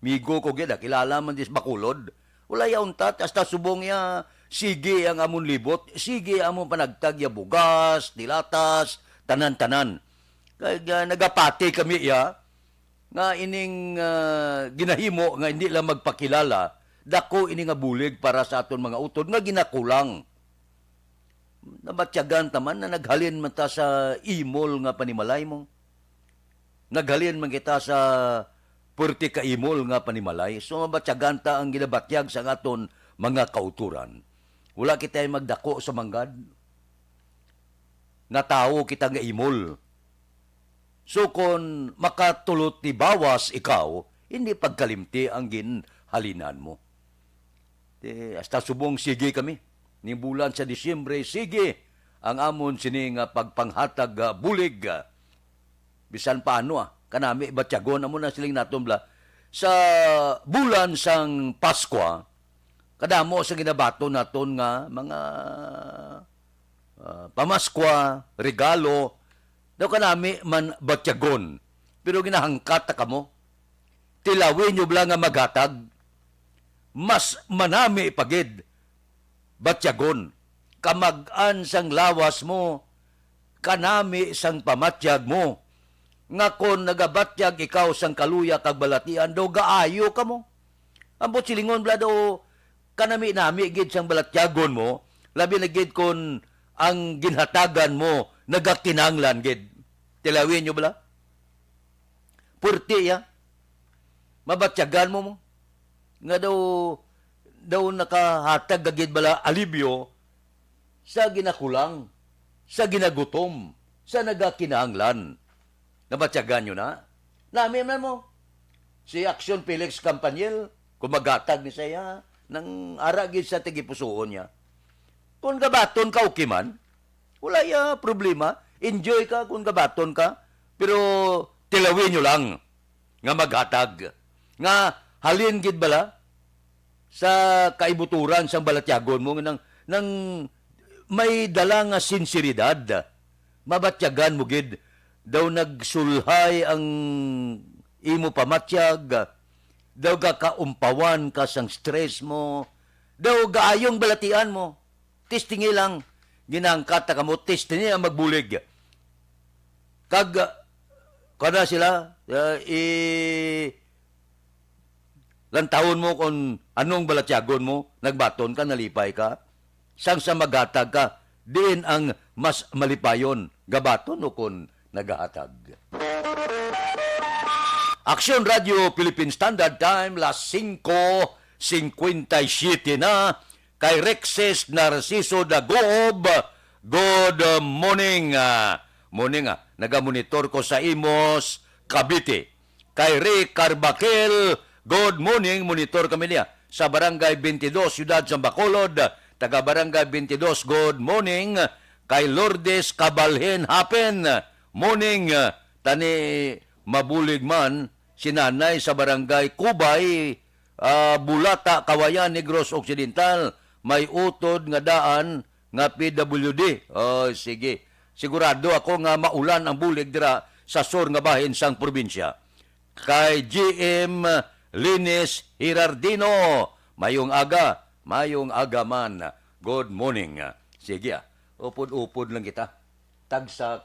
Migo ko gida, kilala man dis Bacolod. Wala iya untat, hasta subong ya, sige ang amon libot, sige amon panagtag ya bugas, dilatas, tanan-tanan. Kaya nagapati kami ya, nga ining ginahimo nga hindi lang magpakilala, dako ini nga bulig para sa aton mga utod nga ginakulang. Nabatyagan taman na naghalin man ta sa imol nga panimalay mo. Naghalin man kita sa purti ka imol nga panimalay. So mabatyagan ta ang ginabatyag sa aton mga kauturan. Wala kita magdako sa manggad. Nga tao kita nga imol. So kung makatulot ti bawas ikaw, hindi pagkalimti ang ginhalinan mo. Hasta subong sige kami. Ni bulan sa Disyembre, sige ang amon sini nga pagpanghatag bulig. Bisan paano kanami batyagon amo na siling natumbla. Sa bulan sang Pasko, kadamo sa ginabato naton nga mga pamaskwa, regalo, daw kanami man batyagon. Pero ginahangkat ta kamo. Tilawin nyo bala nga maghatag. Mas manami pagid. Batyagon. Kamag-an sang lawas mo. Kanami sang pamatyag mo. Nga kon nagabatyag ikaw sang kaluya kag balatian, daw gaayo ka mo. Ambot silingon bala daw kanami-nami gid sang balatyagon mo, labi na gid kon ang ginhatagan mo nagakinanglan gid. Tilawin nyo bala? Purti ya. Mabatyagan mo. Nga daw nakahatag gagid bala alibyo sa ginakulang, sa ginagutom, sa nagakinahanglan. Nabatyagan nyo na? Nami man mo. Si Action Felix Campaniel, kumagatag ni saya, nang aragid sa tigipusoon niya. Kung gabaton ka okay man, wala ya problema. Enjoy ka kung gabaton ka, pero tilawin nyo lang nga maghatag. Nga halin gid bala sa kaibuturan sa balatyagon mo nang may dala nga sinseridad. Mabatyagan mo gid daw nagsulhay ang imo pamatyag, daw kakaumpawan ka sang stress mo, daw gaayong balatian mo. Testingi lang, ginangkat ka mo, testingi ang magbulig. Kada sila, Lantawon mo kung anong balatyagon mo, nagbaton ka, nalipay ka. Sang sa maghatag ka, diin ang mas malipayon, gabaton o kung naghatag. Action Radio Philippine Standard Time, las 5:57 na, kay Rexes Narciso Dagoob. Good morning. Morning, nagamonitor ko sa Imos, Cavite. Kay Ray Carbaquel, good morning, monitor kami niya. Sa Barangay 22, Ciudad San Bacolod, taga Barangay 22, good morning. Kay Lourdes Cabalhen Hapen, morning. Tani mabulig man, sinanay sa Barangay Kubay, Bulata, Kawayan, Negros Occidental, may utod nga daan nga PWD. Sige. Sigurado ako nga maulan ang bulig dira sa sur nga bahin sang probinsya. Kay GM Linis Hirardino, mayong aga man. Good morning. Sige, upod-upod lang kita. Tagsa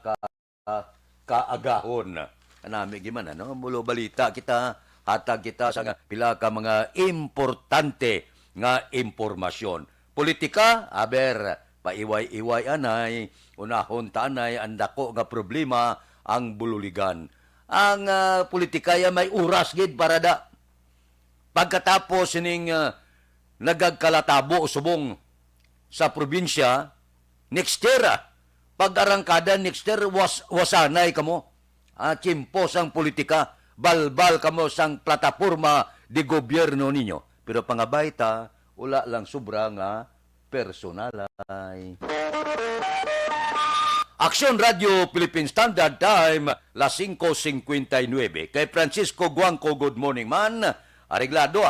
kaagahon. Anami giman, ano? Mulo balita kita, hatag kita sa pila ka mga importante nga impormasyon. Politika, aber, paiway-iway anay, unahon tanay, ang dako nga problema, ang bululigan. Ang politikaya may uras gid para da. Pagkatapos ning nagagkalatabo subong sa probinsya, next year, pag-arangkada next year, wasanay kamo. Chimpos ang politika, balbal kamo sang plataforma di gobyerno ninyo. Pero pangabayta, wala lang sobra nga personalay. Action Radio Philippine Standard Time, las 5:59. Kay Francisco Guangco, good morning man. Areglado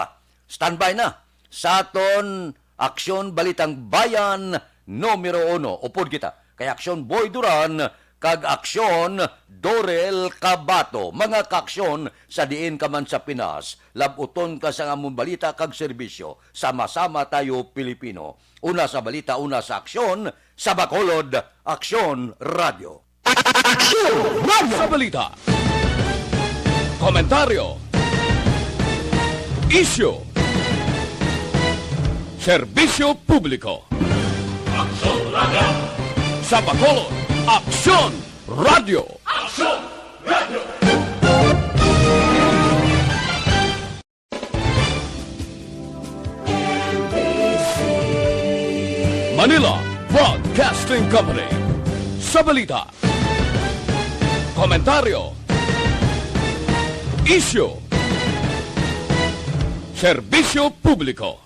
standby na sa aton Aksyon Balitang Bayan numero 1. Upod kita. Kay Aksyon Boy Duran, kag Aksyon Dorel Cabato. Mga kaaksyon sa diin ka man sa Pinas, labuton ka sa among balita kag serbisyo. Sama-sama tayo Pilipino. Una sa balita, una sa aksyon, sa Bacolod, Aksyon Radio. Aksyon Radio! Sa balita, komentaryo, isyu, serbisyo publiko. Aksyon Radio! Sa Bacolod, Aksyon Radio! Aksyon Radio! Manila Broadcasting Company. Sa balita, komentaryo, isyu, serbisyo publiko.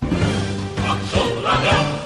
Aksyon Radio!